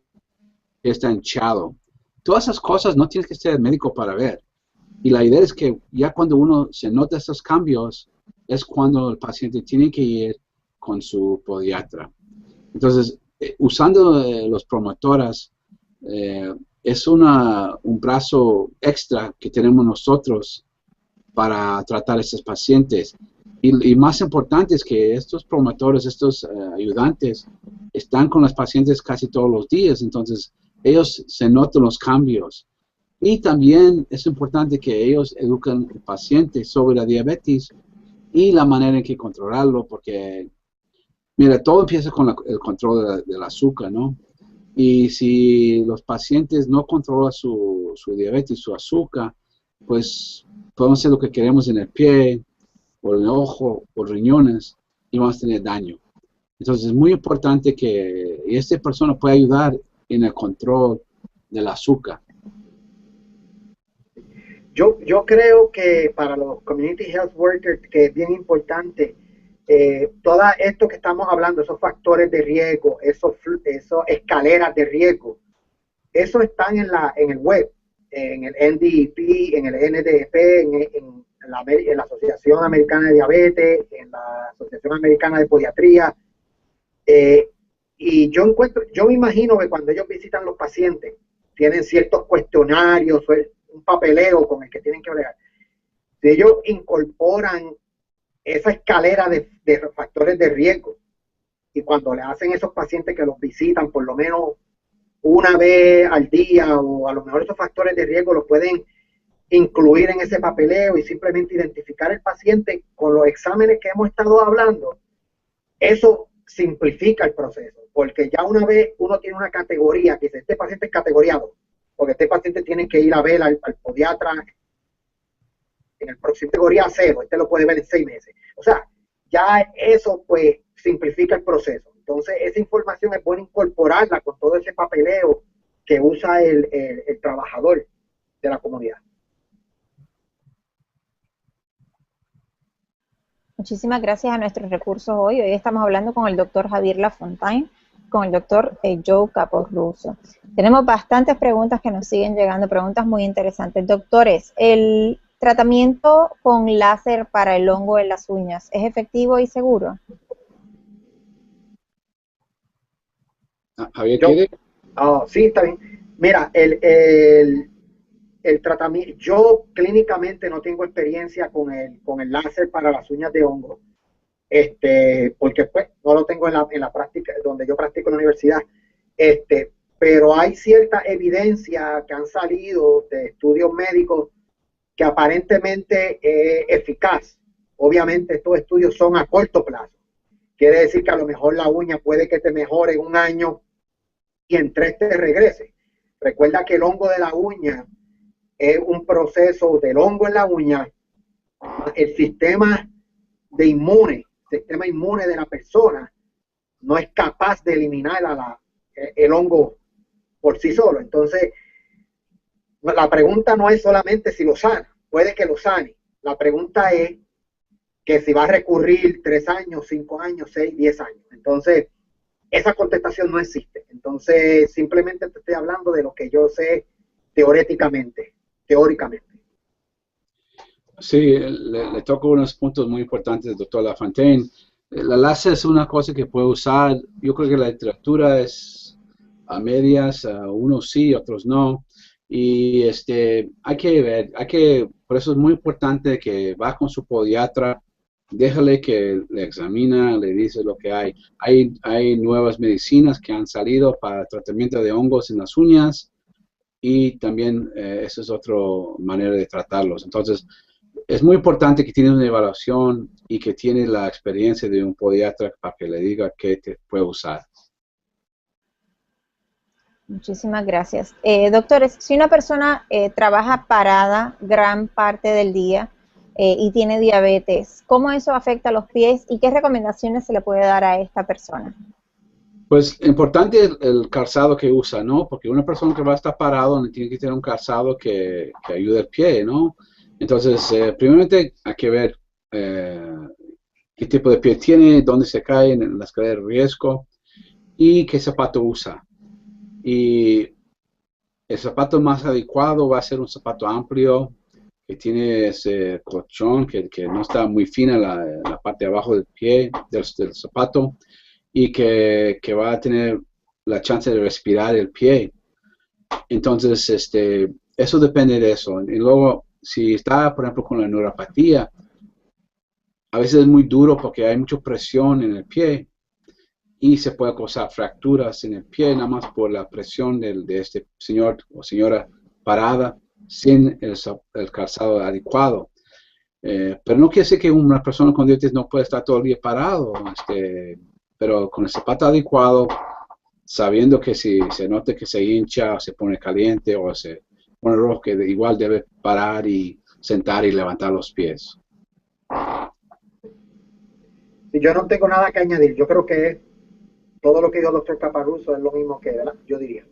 está hinchado. Todas esas cosas no tienes que ser médico para ver. Y la idea es que ya cuando uno se nota estos cambios, es cuando el paciente tiene que ir con su podiatra. Entonces, usando los promotoras, es un brazo extra que tenemos nosotros para tratar a estos pacientes. Y más importante es que estos promotores, estos ayudantes, están con los pacientes casi todos los días, entonces ellos se notan los cambios. Y también es importante que ellos eduquen al paciente sobre la diabetes y la manera en que controlarlo, porque, mira, todo empieza con el control del azúcar, ¿no? Y si los pacientes no controlan su diabetes, su azúcar, pues podemos hacer lo que queremos en el pie, o el ojo, o riñones, y vamos a tener daño. Entonces es muy importante que esta persona pueda ayudar en el control del azúcar. Yo creo que para los Community Health Workers, que es bien importante, todo esto que estamos hablando, esos factores de riesgo, esos escaleras de riesgo, eso están en el web, en el NDEP, en el NDP, en la Asociación Americana de Diabetes, en la Asociación Americana de Podiatría. Y yo me imagino que cuando ellos visitan los pacientes, tienen ciertos cuestionarios, un papeleo con el que tienen que bregar. Si ellos incorporan esa escalera de factores de riesgo, y cuando le hacen esos pacientes que los visitan por lo menos una vez al día, o a lo mejor esos factores de riesgo los pueden incluir en ese papeleo y simplemente identificar el paciente con los exámenes que hemos estado hablando, eso simplifica el proceso, porque ya una vez uno tiene una categoría, que dice, este paciente es categoría 2, porque este paciente tiene que ir a ver al podiatra en el próximo categoría 0, este lo puede ver en 6 meses. O sea, ya eso pues simplifica el proceso. Entonces, esa información es bueno incorporarla con todo ese papeleo que usa el trabajador de la comunidad. Muchísimas gracias a nuestros recursos hoy. Hoy estamos hablando con el doctor Javier Lafontaine, con el doctor Joe Caporruso. Tenemos bastantes preguntas que nos siguen llegando, preguntas muy interesantes. Doctores, ¿el tratamiento con láser para el hongo en las uñas es efectivo y seguro? Javier, ¿quiere? Sí, está bien. Mira, el tratamiento, yo clínicamente no tengo experiencia con el láser para las uñas de hongo, porque pues no lo tengo en la práctica, donde yo practico en la universidad, pero hay cierta evidencia que han salido de estudios médicos que aparentemente es eficaz. Obviamente estos estudios son a corto plazo. Quiere decir que a lo mejor la uña puede que te mejore en 1 año y en 3 te regrese. Recuerda que el hongo de la uña es un proceso del hongo en la uña. El sistema inmune de la persona no es capaz de eliminar el hongo por sí solo. Entonces, la pregunta no es solamente si lo sana, puede que lo sane. La pregunta es que si va a recurrir 3 años, 5 años, 6, 10 años. Entonces, esa contestación no existe. Entonces, simplemente te estoy hablando de lo que yo sé teóricamente. Sí, le toco unos puntos muy importantes, doctor Lafontaine. La láser es una cosa que puede usar. Yo creo que la literatura es a medias, unos sí, otros no. Y hay que ver, por eso es muy importante que va con su podiatra, déjale que le examina, le dice lo que hay. Hay nuevas medicinas que han salido para tratamiento de hongos en las uñas y también esa es otra manera de tratarlos. Entonces, es muy importante que tiene una evaluación y que tiene la experiencia de un podiatra para que le diga qué te puede usar. Muchísimas gracias. Doctores, si una persona trabaja parada gran parte del día y tiene diabetes, ¿cómo eso afecta a los pies y qué recomendaciones se le puede dar a esta persona? Pues importante el calzado que usa, ¿no? Porque una persona que va a estar parado tiene que tener un calzado que ayude al pie, ¿no? Entonces, primeramente hay que ver qué tipo de pie tiene, dónde se cae en la escalera de riesgo y qué zapato usa. Y el zapato más adecuado va a ser un zapato amplio, que tiene ese colchón, que no está muy fina la parte de abajo del pie, del zapato, y que va a tener la chance de respirar el pie. Entonces, eso depende de eso. Y luego, si está, por ejemplo, con la neuropatía, a veces es muy duro porque hay mucha presión en el pie y se puede causar fracturas en el pie nada más por la presión de este señor o señora parada sin el calzado adecuado. Pero no quiere decir que una persona con diabetes no puede estar todo el día parado, pero con el zapato adecuado, sabiendo que si se nota que se hincha o se pone caliente o se pone rojo, que igual debe parar y sentar y levantar los pies. Yo no tengo nada que añadir. Yo creo que todo lo que dijo el doctor Caparruso es lo mismo que, ¿verdad? Yo diría.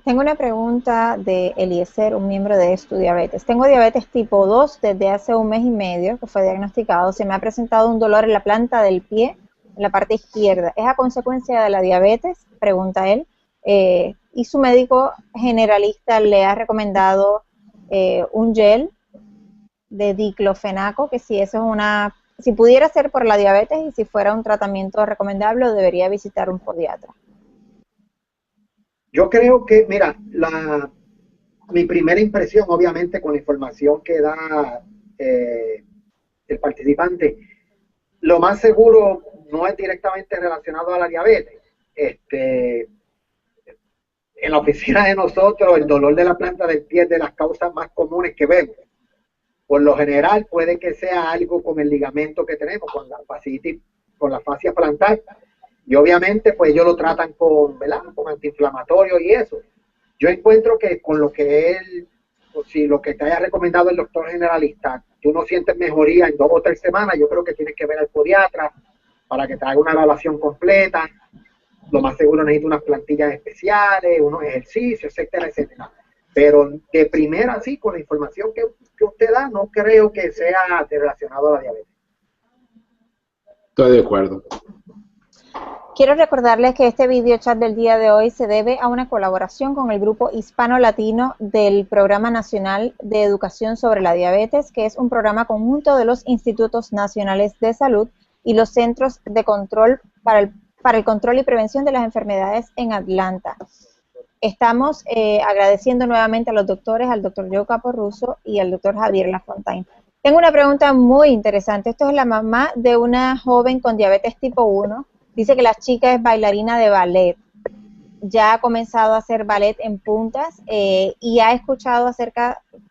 Tengo una pregunta de Eliezer, un miembro de Estudiabetes. Tengo diabetes tipo 2 desde hace un mes y medio que fue diagnosticado. Se me ha presentado un dolor en la planta del pie, en la parte izquierda. ¿Es a consecuencia de la diabetes? Pregunta él. Y su médico generalista le ha recomendado un gel de diclofenaco, que si eso es si pudiera ser por la diabetes y si fuera un tratamiento recomendable, debería visitar un podiatra. Yo creo que, mira, mi primera impresión, obviamente, con la información que da el participante, lo más seguro no es directamente relacionado a la diabetes. En la oficina de nosotros, el dolor de la planta del pie es de las causas más comunes que vemos. Por lo general, puede que sea algo con el ligamento que tenemos, con la fascia plantar. Y obviamente, pues ellos lo tratan con antiinflamatorio y eso. Yo encuentro que con lo que si lo que te haya recomendado el doctor generalista, tú no sientes mejoría en 2 o 3 semanas, yo creo que tienes que ver al podiatra para que te haga una evaluación completa. Lo más seguro necesita unas plantillas especiales, unos ejercicios, etcétera, etcétera. Pero de primera, sí, con la información que usted da, no creo que sea relacionado a la diabetes. Estoy de acuerdo. Quiero recordarles que este video chat del día de hoy se debe a una colaboración con el Grupo Hispano-Latino del Programa Nacional de Educación sobre la Diabetes, que es un programa conjunto de los Institutos Nacionales de Salud y los Centros de Control para el Control y Prevención de las Enfermedades en Atlanta. Estamos agradeciendo nuevamente a los doctores, al doctor Joe Caparruso y al doctor Javier Lafontaine. Tengo una pregunta muy interesante. Esto es la mamá de una joven con diabetes tipo 1. Dice que la chica es bailarina de ballet. Ya ha comenzado a hacer ballet en puntas y ha escuchado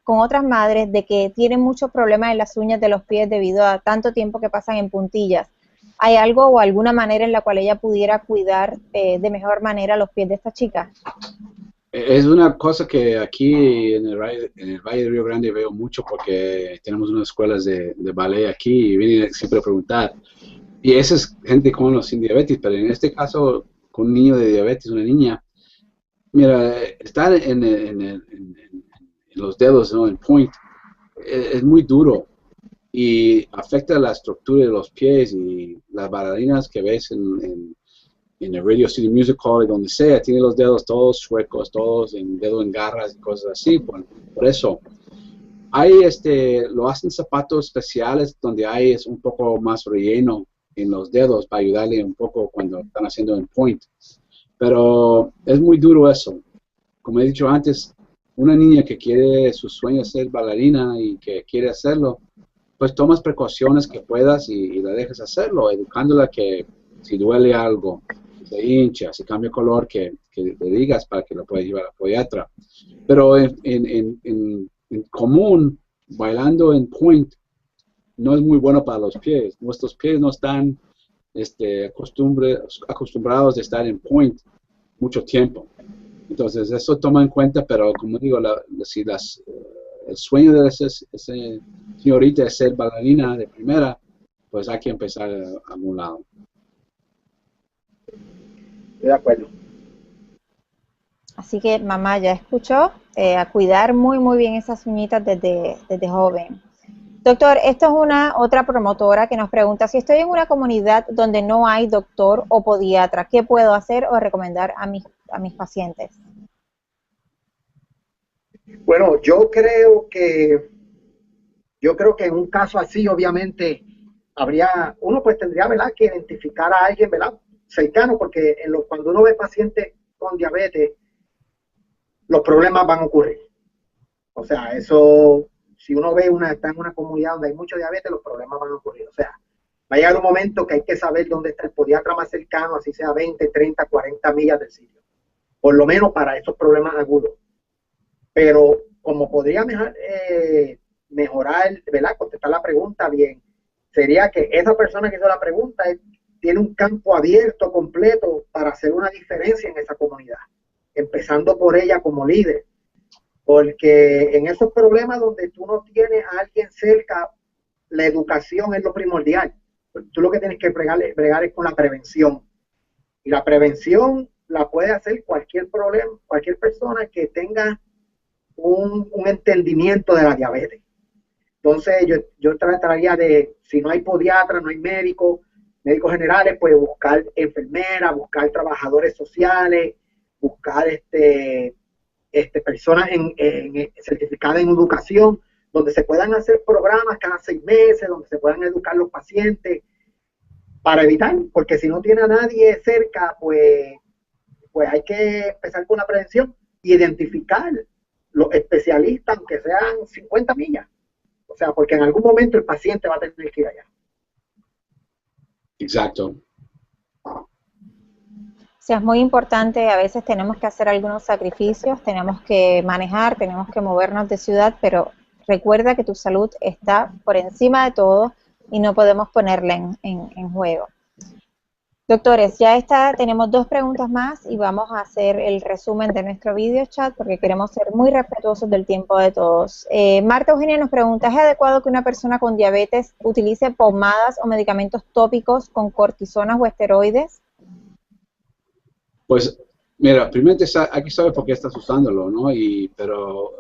con otras madres de que tienen muchos problemas en las uñas de los pies debido a tanto tiempo que pasan en puntillas. ¿Hay algo o alguna manera en la cual ella pudiera cuidar de mejor manera los pies de esta chica? Es una cosa que aquí en el Valle de Río Grande veo mucho porque tenemos unas escuelas de ballet aquí y vienen siempre a preguntar. Y esa es gente con o sin diabetes, pero en este caso, con un niño de diabetes, una niña, mira, estar en los dedos, ¿no? En point, es muy duro y afecta la estructura de los pies y las bailarinas que ves en el Radio City Music Hall y donde sea, tienen los dedos todos suecos, todos en dedo en garras y cosas así, por eso. Lo hacen zapatos especiales donde es un poco más relleno en los dedos para ayudarle un poco cuando están haciendo en point. Pero es muy duro eso. Como he dicho antes, una niña que quiere, su sueño es ser bailarina y que quiere hacerlo, pues tomas precauciones que puedas y la dejas hacerlo, educándola que si duele algo, si se hincha, si cambia de color, que le digas para que lo pueda llevar a la podiatra. Pero en común, bailando en point, no es muy bueno para los pies. Nuestros pies no están acostumbrados a estar en point mucho tiempo. Entonces, eso toma en cuenta, pero como digo, si el sueño de esa señorita es ser bailarina de primera, pues hay que empezar a un lado. Estoy de acuerdo. Así que mamá ya escuchó, a cuidar muy muy bien esas uñitas desde joven. Doctor, esto es una otra promotora que nos pregunta, si estoy en una comunidad donde no hay doctor o podiatra, ¿qué puedo hacer o recomendar a mis pacientes? Bueno, yo creo que en un caso así, obviamente, uno pues tendría, ¿verdad?, que identificar a alguien, ¿verdad?, cercano, porque cuando uno ve pacientes con diabetes, los problemas van a ocurrir. O sea, eso, si uno está en una comunidad donde hay mucho diabetes, los problemas van a ocurrir. O sea, va a llegar un momento que hay que saber dónde está el podiatra más cercano, así sea 20, 30, 40 millas del sitio. Por lo menos para esos problemas agudos. Pero como podría mejorar, ¿verdad?, contestar la pregunta bien, sería que esa persona que hizo la pregunta tiene un campo abierto, completo, para hacer una diferencia en esa comunidad, empezando por ella como líder. Porque en esos problemas donde tú no tienes a alguien cerca, la educación es lo primordial. Tú lo que tienes que bregar es con la prevención. Y la prevención la puede hacer cualquier persona que tenga un entendimiento de la diabetes. Entonces yo trataría de, si no hay podiatra, no hay médicos generales, pues buscar enfermeras, buscar trabajadores sociales, buscar personas certificadas en educación, donde se puedan hacer programas cada 6 meses, donde se puedan educar los pacientes, para evitar, porque si no tiene a nadie cerca, pues hay que empezar con la prevención y identificar los especialistas, aunque sean 50 millas. O sea, porque en algún momento el paciente va a tener que ir allá. Exacto. O sea, es muy importante, a veces tenemos que hacer algunos sacrificios, tenemos que manejar, tenemos que movernos de ciudad, pero recuerda que tu salud está por encima de todo y no podemos ponerla en juego. Doctores, tenemos 2 preguntas más y vamos a hacer el resumen de nuestro video chat porque queremos ser muy respetuosos del tiempo de todos. Marta Eugenia nos pregunta, ¿es adecuado que una persona con diabetes utilice pomadas o medicamentos tópicos con cortisonas o esteroides? Pues, mira, primero hay que saber por qué estás usándolo, ¿no? Pero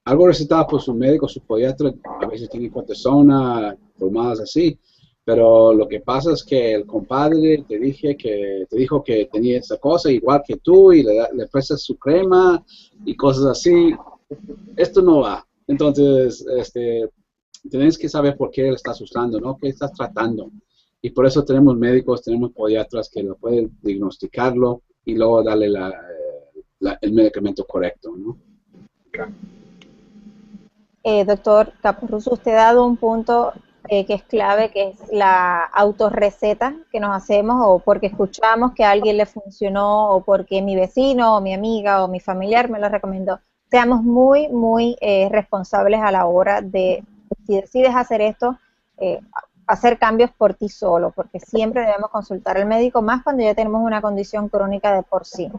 algo recetado por su médico, su podiatra, a veces tiene cortisona, pomadas así. Pero lo que pasa es que el compadre te dijo que tenía esa cosa igual que tú y le ofreces su crema y cosas así. Esto no va. Entonces, tienes que saber por qué lo estás usando, ¿no? ¿Qué estás tratando? Y por eso tenemos médicos, tenemos podiatras que lo pueden diagnosticarlo y luego darle el medicamento correcto, ¿no? Doctor Capurruso, usted ha dado un punto que es clave, que es la autorreceta que nos hacemos o porque escuchamos que a alguien le funcionó o porque mi vecino o mi amiga o mi familiar me lo recomendó. Seamos muy, muy responsables a la hora de, si decides hacer esto, hacer cambios por ti solo, porque siempre debemos consultar al médico, más cuando ya tenemos una condición crónica de por sí.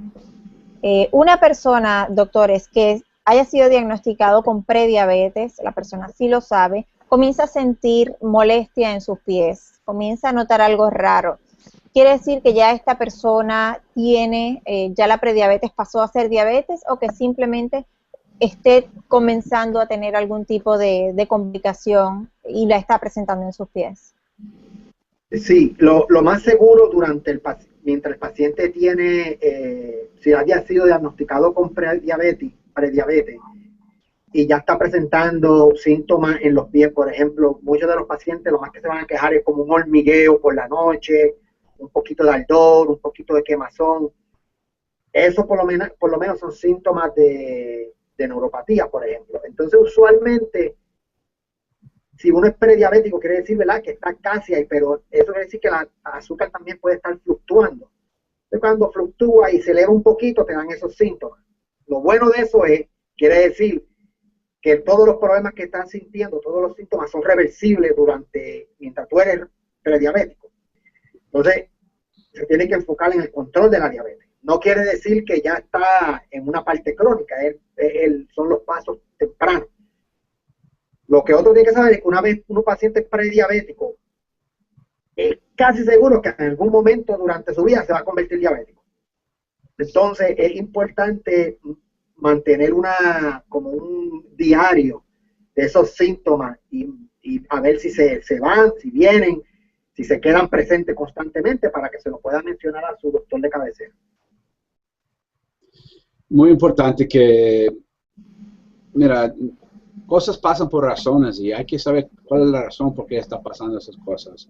Una persona, doctores, que haya sido diagnosticado con prediabetes, la persona sí lo sabe, comienza a sentir molestia en sus pies, comienza a notar algo raro. ¿Quiere decir que ya esta persona tiene, ya la prediabetes pasó a ser diabetes o que simplemente esté comenzando a tener algún tipo de complicación y la está presentando en sus pies? Sí, lo más seguro mientras el paciente tiene, si haya sido diagnosticado con prediabetes, y ya está presentando síntomas en los pies, por ejemplo, muchos de los pacientes lo más que se van a quejar es como un hormigueo por la noche, un poquito de ardor, un poquito de quemazón. Eso por lo menos son síntomas de neuropatía, por ejemplo. Entonces, usualmente, si uno es prediabético, quiere decir, ¿verdad?, que está casi ahí, pero eso quiere decir que el azúcar también puede estar fluctuando. Entonces, cuando fluctúa y se eleva un poquito, te dan esos síntomas. Lo bueno de eso quiere decir que todos los problemas que están sintiendo, todos los síntomas son reversibles mientras tú eres prediabético. Entonces, se tiene que enfocar en el control de la diabetes. No quiere decir que ya está en una parte crónica, son los pasos tempranos. Lo que otro tiene que saber es que una vez un paciente es prediabético, es casi seguro que en algún momento durante su vida se va a convertir en diabético. Entonces, es importante mantener como un diario de esos síntomas y a ver si se van, si vienen, si se quedan presentes constantemente para que se lo pueda mencionar a su doctor de cabecera. Muy importante que, mira, cosas pasan por razones y hay que saber cuál es la razón por qué está pasando esas cosas.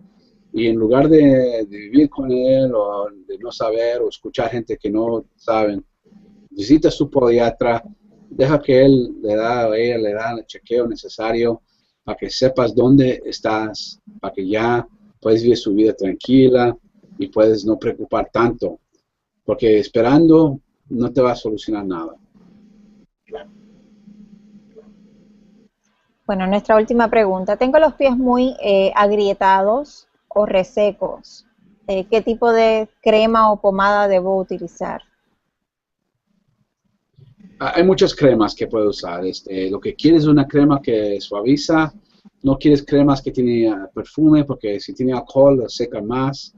Y en lugar de vivir con él o de no saber o escuchar gente que no saben, visita a su podiatra, deja que él le da o ella le da el chequeo necesario para que sepas dónde estás, para que ya puedes vivir su vida tranquila y puedes no preocupar tanto, porque esperando no te va a solucionar nada. Bueno, nuestra última pregunta. Tengo los pies muy agrietados o resecos. ¿Qué tipo de crema o pomada debo utilizar? Hay muchas cremas que puedes usar. Lo que quieres es una crema que suaviza. No quieres cremas que tienen perfume porque si tiene alcohol seca más.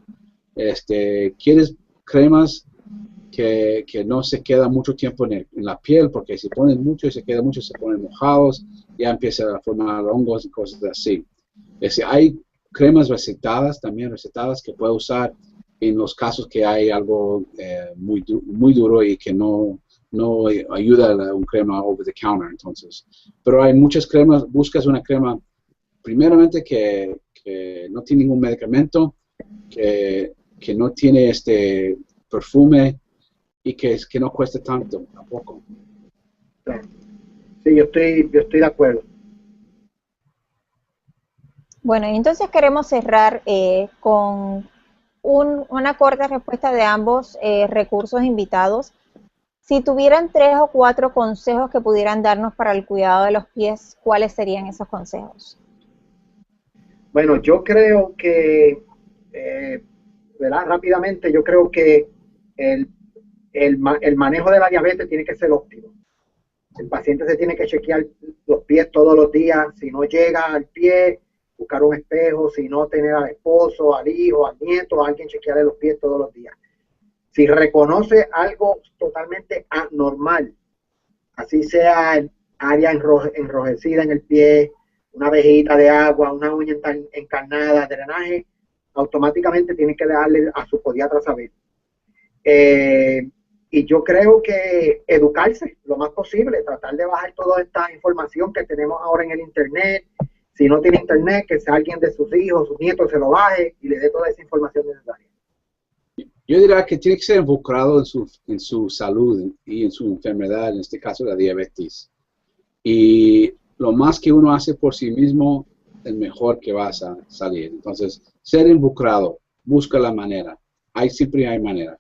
Quieres cremas que no se quedan mucho tiempo en la piel porque si ponen mucho y se queda mucho se ponen mojados, ya empieza a formar hongos y cosas así. Hay cremas recetadas que puede usar en los casos que hay algo muy duro y que no ayuda a un crema over the counter, entonces. Pero hay muchas cremas, buscas una crema primeramente que no tiene ningún medicamento, que no tiene perfume y que no cueste tanto tampoco. Sí, yo estoy de acuerdo. Bueno, entonces queremos cerrar con una corta respuesta de ambos recursos invitados. Si tuvieran 3 o 4 consejos que pudieran darnos para el cuidado de los pies, ¿cuáles serían esos consejos? Bueno, yo creo que, ¿verdad? Rápidamente, yo creo que el manejo de la diabetes tiene que ser óptimo. El paciente se tiene que chequear los pies todos los días. Si no llega al pie, buscar un espejo. Si no, tener al esposo, al hijo, al nieto, a alguien chequearle los pies todos los días. Si reconoce algo totalmente anormal, así sea el área enrojecida en el pie, una vejita de agua, una uña encarnada, drenaje, automáticamente tiene que darle a su podiatra saber. Y yo creo que educarse lo más posible, tratar de bajar toda esta información que tenemos ahora en el internet. Si no tiene internet, que sea alguien de sus hijos, sus nietos, se lo baje y le dé toda esa información necesaria. Yo diría que tiene que ser involucrado en su salud y en su enfermedad, en este caso la diabetes. Y lo más que uno hace por sí mismo, el mejor que vas a salir. Entonces, ser involucrado, busca la manera. Siempre hay manera.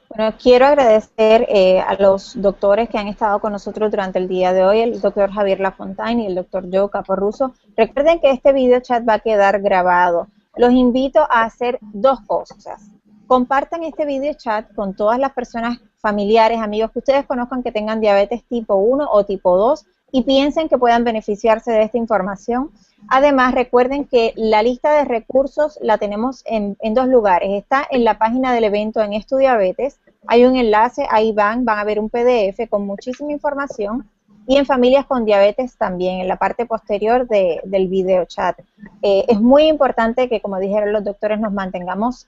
Bueno, quiero agradecer a los doctores que han estado con nosotros durante el día de hoy, el doctor Javier Lafontaine y el doctor Joe Caporruso. Recuerden que este video chat va a quedar grabado. Los invito a hacer 2 cosas. Compartan este video chat con todas las personas familiares, amigos que ustedes conozcan que tengan diabetes tipo 1 o tipo 2 y piensen que puedan beneficiarse de esta información. Además, recuerden que la lista de recursos la tenemos en 2 lugares. Está en la página del evento en Estudiabetes. Hay un enlace, ahí van a ver un PDF con muchísima información. Y en Familias con Diabetes también, en la parte posterior del video chat. Es muy importante que, como dijeron los doctores, nos mantengamos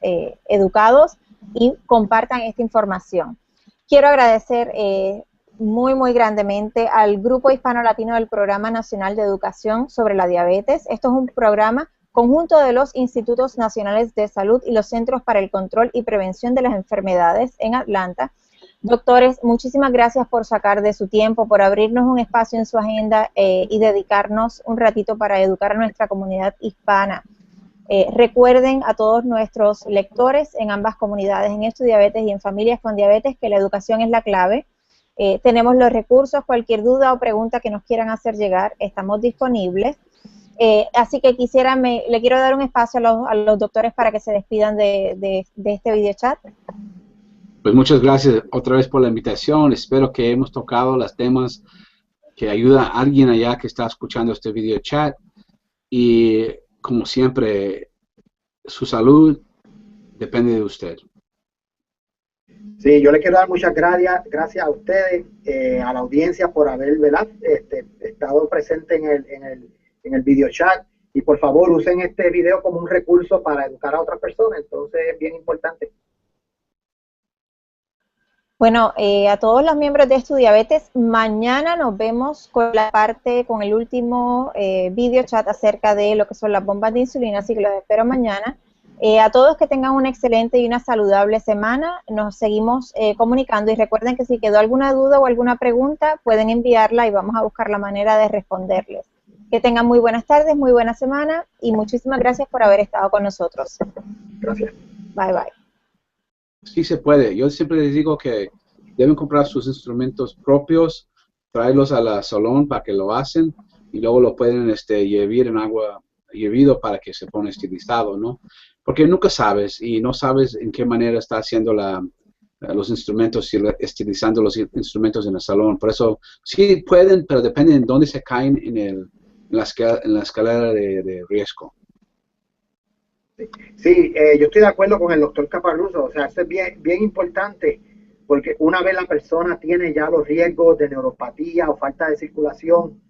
educados y compartan esta información. Quiero agradecer muy grandemente al Grupo Hispano Latino del Programa Nacional de Educación sobre la Diabetes. Esto es un programa conjunto de los Institutos Nacionales de Salud y los Centros para el Control y Prevención de las Enfermedades en Atlanta. Doctores, muchísimas gracias por sacar de su tiempo, por abrirnos un espacio en su agenda y dedicarnos un ratito para educar a nuestra comunidad hispana. Recuerden a todos nuestros lectores en ambas comunidades, en Estudiabetes y en Familias con Diabetes, que la educación es la clave. Tenemos los recursos, cualquier duda o pregunta que nos quieran hacer llegar, estamos disponibles. Así que le quiero dar un espacio a los doctores para que se despidan de este video chat. Pues muchas gracias otra vez por la invitación. Espero que hemos tocado los temas que ayuda a alguien allá que está escuchando este video chat. Y como siempre, su salud depende de usted. Sí, yo le quiero dar muchas gracias a ustedes, a la audiencia por haber, ¿verdad? Estado presente en el video chat. Y por favor, usen este video como un recurso para educar a otras personas. Entonces, es bien importante. Bueno, a todos los miembros de Estudiabetes, mañana nos vemos con el último video chat acerca de lo que son las bombas de insulina, así que los espero mañana. A todos que tengan una excelente y una saludable semana, nos seguimos comunicando y recuerden que si quedó alguna duda o alguna pregunta, pueden enviarla y vamos a buscar la manera de responderles. Que tengan muy buenas tardes, muy buena semana y muchísimas gracias por haber estado con nosotros. Gracias. Bye, bye. Sí se puede. Yo siempre les digo que deben comprar sus instrumentos propios, traerlos a la salón para que lo hacen y luego lo pueden hervir en agua hervido para que se pone estilizado, ¿no? Porque nunca sabes y no sabes en qué manera está haciendo los instrumentos y estilizando los instrumentos en el salón. Por eso sí pueden, pero depende de dónde se caen en la escalera de riesgo. Sí, yo estoy de acuerdo con el doctor Caparruso, o sea, eso es bien importante, porque una vez la persona tiene ya los riesgos de neuropatía o falta de circulación,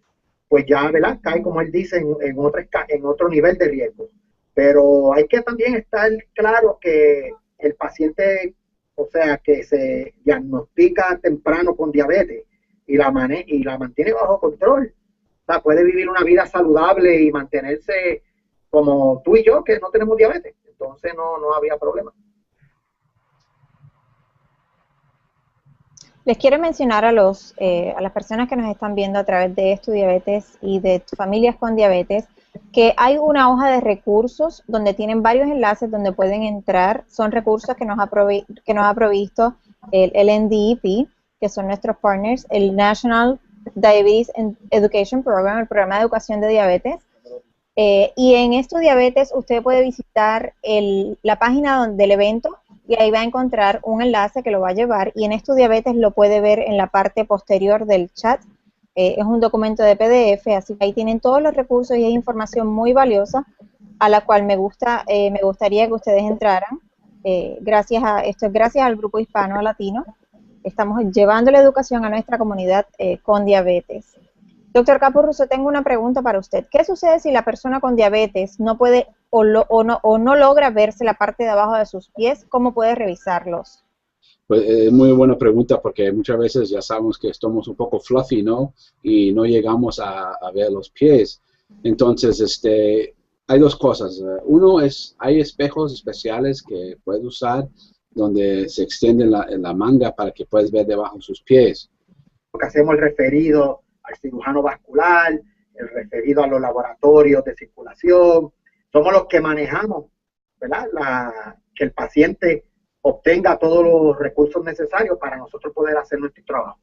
pues ya, ¿verdad? Cae, como él dice, en otro nivel de riesgo. Pero hay que también estar claro que el paciente, o sea, que se diagnostica temprano con diabetes y la mantiene bajo control, o sea, puede vivir una vida saludable y mantenerse como tú y yo, que no tenemos diabetes. Entonces no había problema. Les quiero mencionar a las personas que nos están viendo a través de Estudiabetes y de Familias con Diabetes que hay una hoja de recursos donde tienen varios enlaces donde pueden entrar. Son recursos que nos ha provisto el NDEP, que son nuestros partners, el National Diabetes Education Program, el programa de educación de diabetes. Y en Estudiabetes usted puede visitar la página del evento y ahí va a encontrar un enlace que lo va a llevar y en Estudiabetes lo puede ver en la parte posterior del chat. Es un documento de PDF, así que ahí tienen todos los recursos y hay información muy valiosa a la cual me gustaría que ustedes entraran. Gracias al Grupo Hispano Latino. Estamos llevando la educación a nuestra comunidad con diabetes. Doctor Caparruso, tengo una pregunta para usted. ¿Qué sucede si la persona con diabetes no puede o no logra verse la parte de abajo de sus pies? ¿Cómo puede revisarlos? Pues es muy buena pregunta porque muchas veces ya sabemos que estamos un poco fluffy, ¿no? Y no llegamos a ver los pies. Entonces, hay dos cosas. Uno es, hay espejos especiales que puedes usar donde se extiende la manga para que puedas ver debajo de sus pies. Porque hacemos el referido al cirujano vascular, el referido a los laboratorios de circulación. Somos los que manejamos, ¿verdad? Que el paciente obtenga todos los recursos necesarios para nosotros poder hacer nuestro trabajo.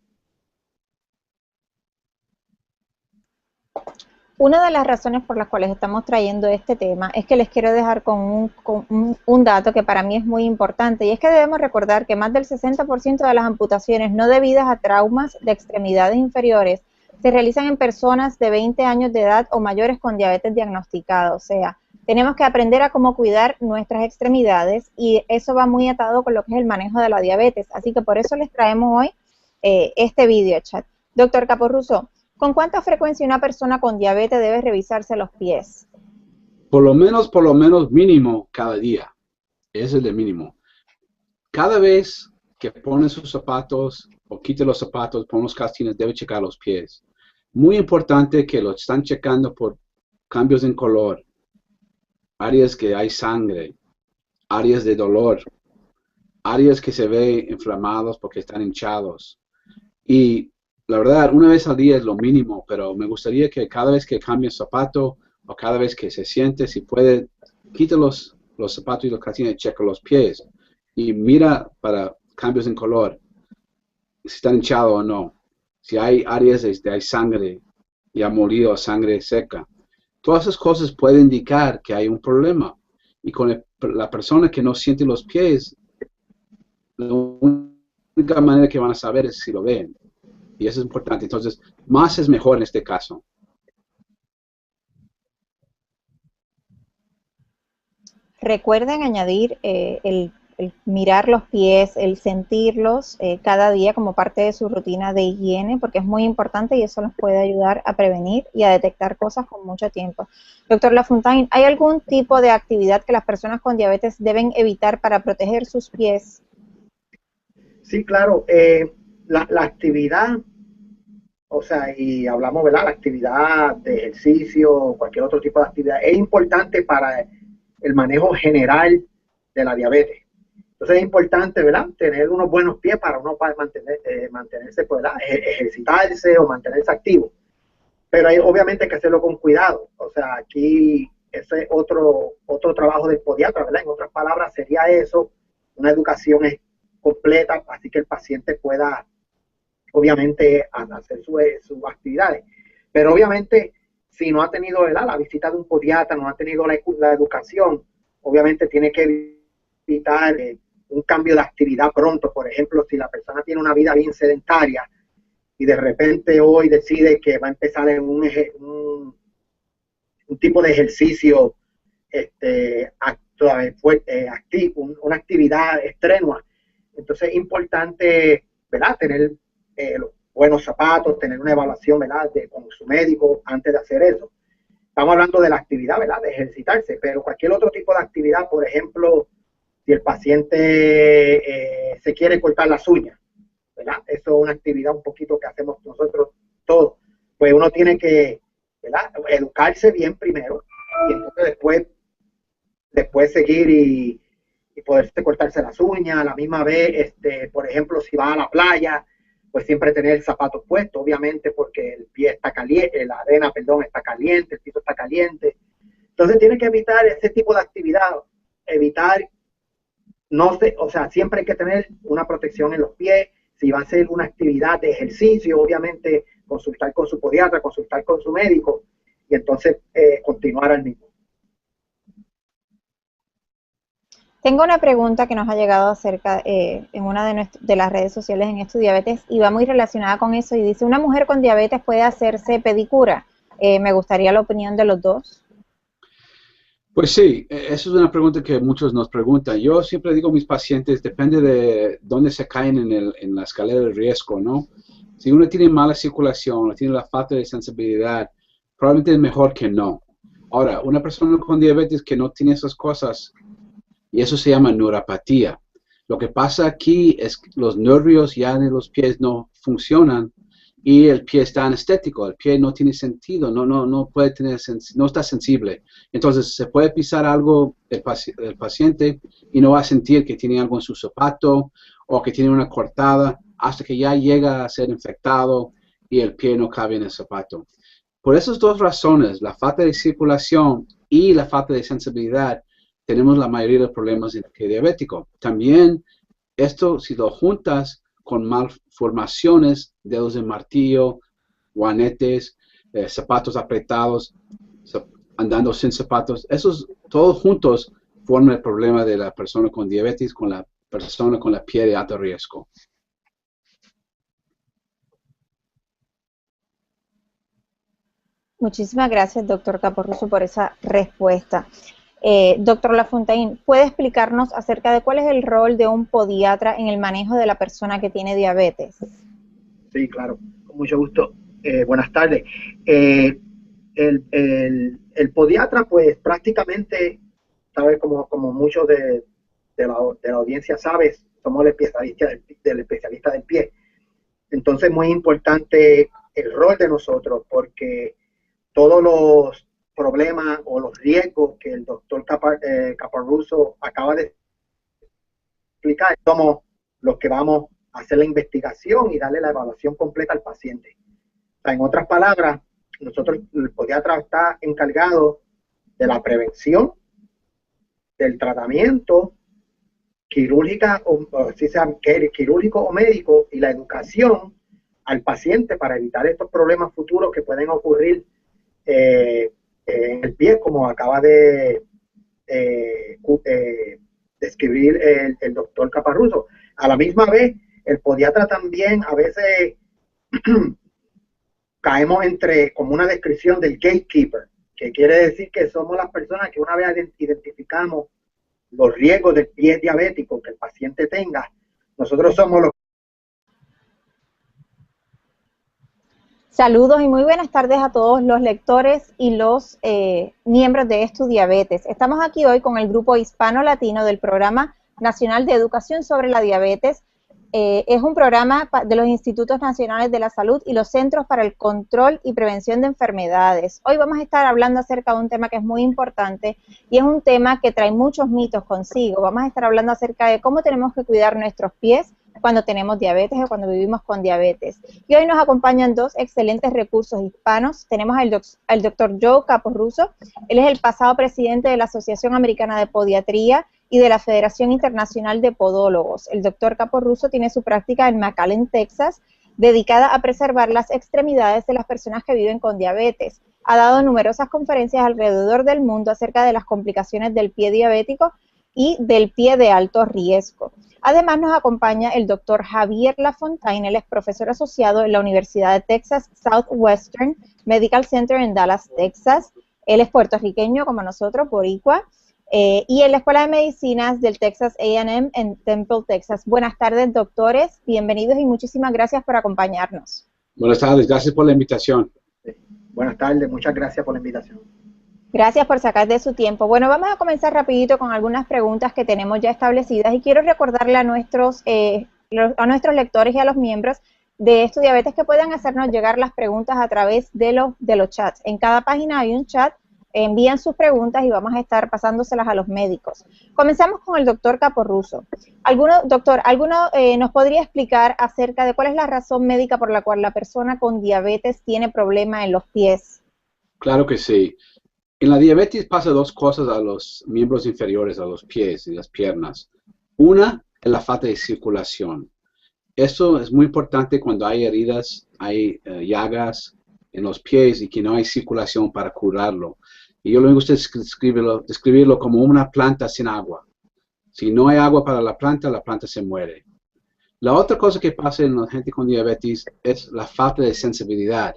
Una de las razones por las cuales estamos trayendo este tema es que les quiero dejar con un dato que para mí es muy importante, y es que debemos recordar que más del 60% de las amputaciones no debidas a traumas de extremidades inferiores se realizan en personas de 20 años de edad o mayores con diabetes diagnosticada. O sea, tenemos que aprender a cómo cuidar nuestras extremidades y eso va muy atado con lo que es el manejo de la diabetes. Así que por eso les traemos hoy este video chat. Doctor Caparruso, ¿con cuánta frecuencia una persona con diabetes debe revisarse los pies? Por lo menos mínimo cada día. Ese es el mínimo. Cada vez que pone sus zapatos o quite los zapatos, pone los calcetines, debe checar los pies. Muy importante que lo están checando por cambios en color. áreas que hay sangre, áreas de dolor, áreas que se ven inflamados porque están hinchados. Y la verdad, una vez al día es lo mínimo, pero me gustaría que cada vez que cambie el zapato o cada vez que se siente, si puede, quita los zapatos y los calcetines, checa los pies y mira para cambios en color, si están hinchados o no. Si hay áreas donde hay sangre ya molido, sangre seca. Todas esas cosas pueden indicar que hay un problema. Y con la persona que no siente los pies, la única manera que van a saber es si lo ven. Y eso es importante. Entonces, más es mejor en este caso. Recuerden añadir el mirar los pies, el sentirlos cada día como parte de su rutina de higiene, porque es muy importante y eso nos puede ayudar a prevenir y a detectar cosas con mucho tiempo. Doctor Lafontaine, ¿hay algún tipo de actividad que las personas con diabetes deben evitar para proteger sus pies? Sí, claro. La actividad, o sea, y hablamos, ¿verdad? La actividad de ejercicio, cualquier otro tipo de actividad, es importante para el manejo general de la diabetes. Entonces es importante, ¿verdad? Tener unos buenos pies para uno para mantenerse, pues, ¿verdad? Ejercitarse o mantenerse activo. Pero hay obviamente que hacerlo con cuidado. O sea, aquí ese es otro trabajo del podiatra, ¿verdad? En otras palabras, sería eso, una educación completa, así que el paciente pueda, obviamente, hacer sus actividades. Pero obviamente, si no ha tenido, ¿verdad?, la visita de un podiatra, no ha tenido la educación, obviamente tiene que evitar un cambio de actividad pronto. Por ejemplo, si la persona tiene una vida bien sedentaria y de repente hoy decide que va a empezar en un tipo de ejercicio activo, una actividad estrenua. Entonces es importante, ¿verdad?, tener los buenos zapatos, tener una evaluación, ¿verdad?, con su médico antes de hacer eso. Estamos hablando de la actividad, ¿verdad?, de ejercitarse, pero cualquier otro tipo de actividad, por ejemplo, si el paciente se quiere cortar las uñas, ¿verdad? Eso es una actividad un poquito que hacemos nosotros todos. Pues uno tiene que, ¿verdad?, educarse bien primero y entonces después seguir y poderse cortarse las uñas. A la misma vez, por ejemplo, si va a la playa, pues siempre tener el zapato puesto, obviamente, porque el pie está caliente, la arena, perdón, está caliente, el piso está caliente. Entonces tiene que evitar ese tipo de actividad, evitar, no sé, o sea, siempre hay que tener una protección en los pies. Si va a hacer una actividad de ejercicio, obviamente consultar con su podiatra, consultar con su médico y entonces continuar al mismo. Tengo una pregunta que nos ha llegado acerca en una de las redes sociales en Estudiabetes y va muy relacionada con eso y dice, ¿una mujer con diabetes puede hacerse pedicura? Me gustaría la opinión de los dos. Pues sí, esa es una pregunta que muchos nos preguntan. Yo siempre digo a mis pacientes, depende de dónde se caen en la escalera de riesgo, ¿no? Si uno tiene mala circulación o tiene la falta de sensibilidad, probablemente es mejor que no. Ahora, una persona con diabetes que no tiene esas cosas, y eso se llama neuropatía. Lo que pasa aquí es que los nervios ya en los pies no funcionan y el pie está anestético, el pie no tiene sentido, no puede tener, no está sensible. Entonces se puede pisar algo el paciente y no va a sentir que tiene algo en su zapato o que tiene una cortada hasta que ya llega a ser infectado y el pie no cabe en el zapato. Por esas dos razones, la falta de circulación y la falta de sensibilidad, tenemos la mayoría de los problemas en el pie diabético. También esto, si lo juntas con malformaciones, dedos de martillo, guanetes, zapatos apretados, andando sin zapatos, esos todos juntos forman el problema de la persona con diabetes, con la persona con la pie de alto riesgo. Muchísimas gracias, doctor Caporruso, por esa respuesta. Doctor Lafontaine, ¿puede explicarnos acerca de cuál es el rol de un podiatra en el manejo de la persona que tiene diabetes? Sí, claro, con mucho gusto. Buenas tardes. El podiatra, pues prácticamente, ¿sabes? Como muchos de la audiencia sabes, somos el especialista del pie. Entonces, muy importante el rol de nosotros, porque todos problemas o los riesgos que el doctor Caparruso acaba de explicar, somos los que vamos a hacer la investigación y darle la evaluación completa al paciente. O sea, en otras palabras, nosotros, el podiatra está encargado de la prevención, del tratamiento quirúrgica, quirúrgico o médico, y la educación al paciente para evitar estos problemas futuros que pueden ocurrir en el pie, como acaba de describir el doctor Caparruso. A la misma vez, el podiatra también a veces caemos entre como una descripción del gatekeeper, que quiere decir que somos las personas que una vez identificamos los riesgos del pie diabético que el paciente tenga, nosotros somos los... Saludos y muy buenas tardes a todos los lectores y los miembros de Estudiabetes. Estamos aquí hoy con el grupo hispano-latino del Programa Nacional de Educación sobre la Diabetes. Es un programa de los Institutos Nacionales de la Salud y los Centros para el Control y Prevención de Enfermedades. Hoy vamos a estar hablando acerca de un tema que es muy importante y es un tema que trae muchos mitos consigo. Vamos a estar hablando acerca de cómo tenemos que cuidar nuestros pies cuando tenemos diabetes o cuando vivimos con diabetes. Y hoy nos acompañan dos excelentes recursos hispanos. Tenemos al doctor Joe Caparruso. Él es el pasado presidente de la Asociación Americana de Podiatría y de la Federación Internacional de Podólogos. El doctor Caparruso tiene su práctica en McAllen, Texas, dedicada a preservar las extremidades de las personas que viven con diabetes. Ha dado numerosas conferencias alrededor del mundo acerca de las complicaciones del pie diabético y del pie de alto riesgo. Además nos acompaña el doctor Javier Lafontaine. Él es profesor asociado en la Universidad de Texas Southwestern Medical Center en Dallas, Texas. Él es puertorriqueño como nosotros, boricua, y en la Escuela de Medicinas del Texas A&M en Temple, Texas. Buenas tardes, doctores, bienvenidos y muchísimas gracias por acompañarnos. Buenas tardes, gracias por la invitación. Buenas tardes, muchas gracias por la invitación. Gracias por sacar de su tiempo. Bueno, vamos a comenzar rapidito con algunas preguntas que tenemos ya establecidas y quiero recordarle a nuestros lectores y a los miembros de Estudiabetes que puedan hacernos llegar las preguntas a través de los chats. En cada página hay un chat, envían sus preguntas y vamos a estar pasándoselas a los médicos. Comenzamos con el doctor Caparruso. Doctor, nos podría explicar acerca de cuál es la razón médica por la cual la persona con diabetes tiene problema en los pies? Claro que sí. En la diabetes pasa dos cosas a los miembros inferiores, a los pies y las piernas. Una es la falta de circulación. Eso es muy importante cuando hay heridas, hay llagas en los pies y que no hay circulación para curarlo. Y yo le gusta describirlo como una planta sin agua. Si no hay agua para la planta se muere. La otra cosa que pasa en la gente con diabetes es la falta de sensibilidad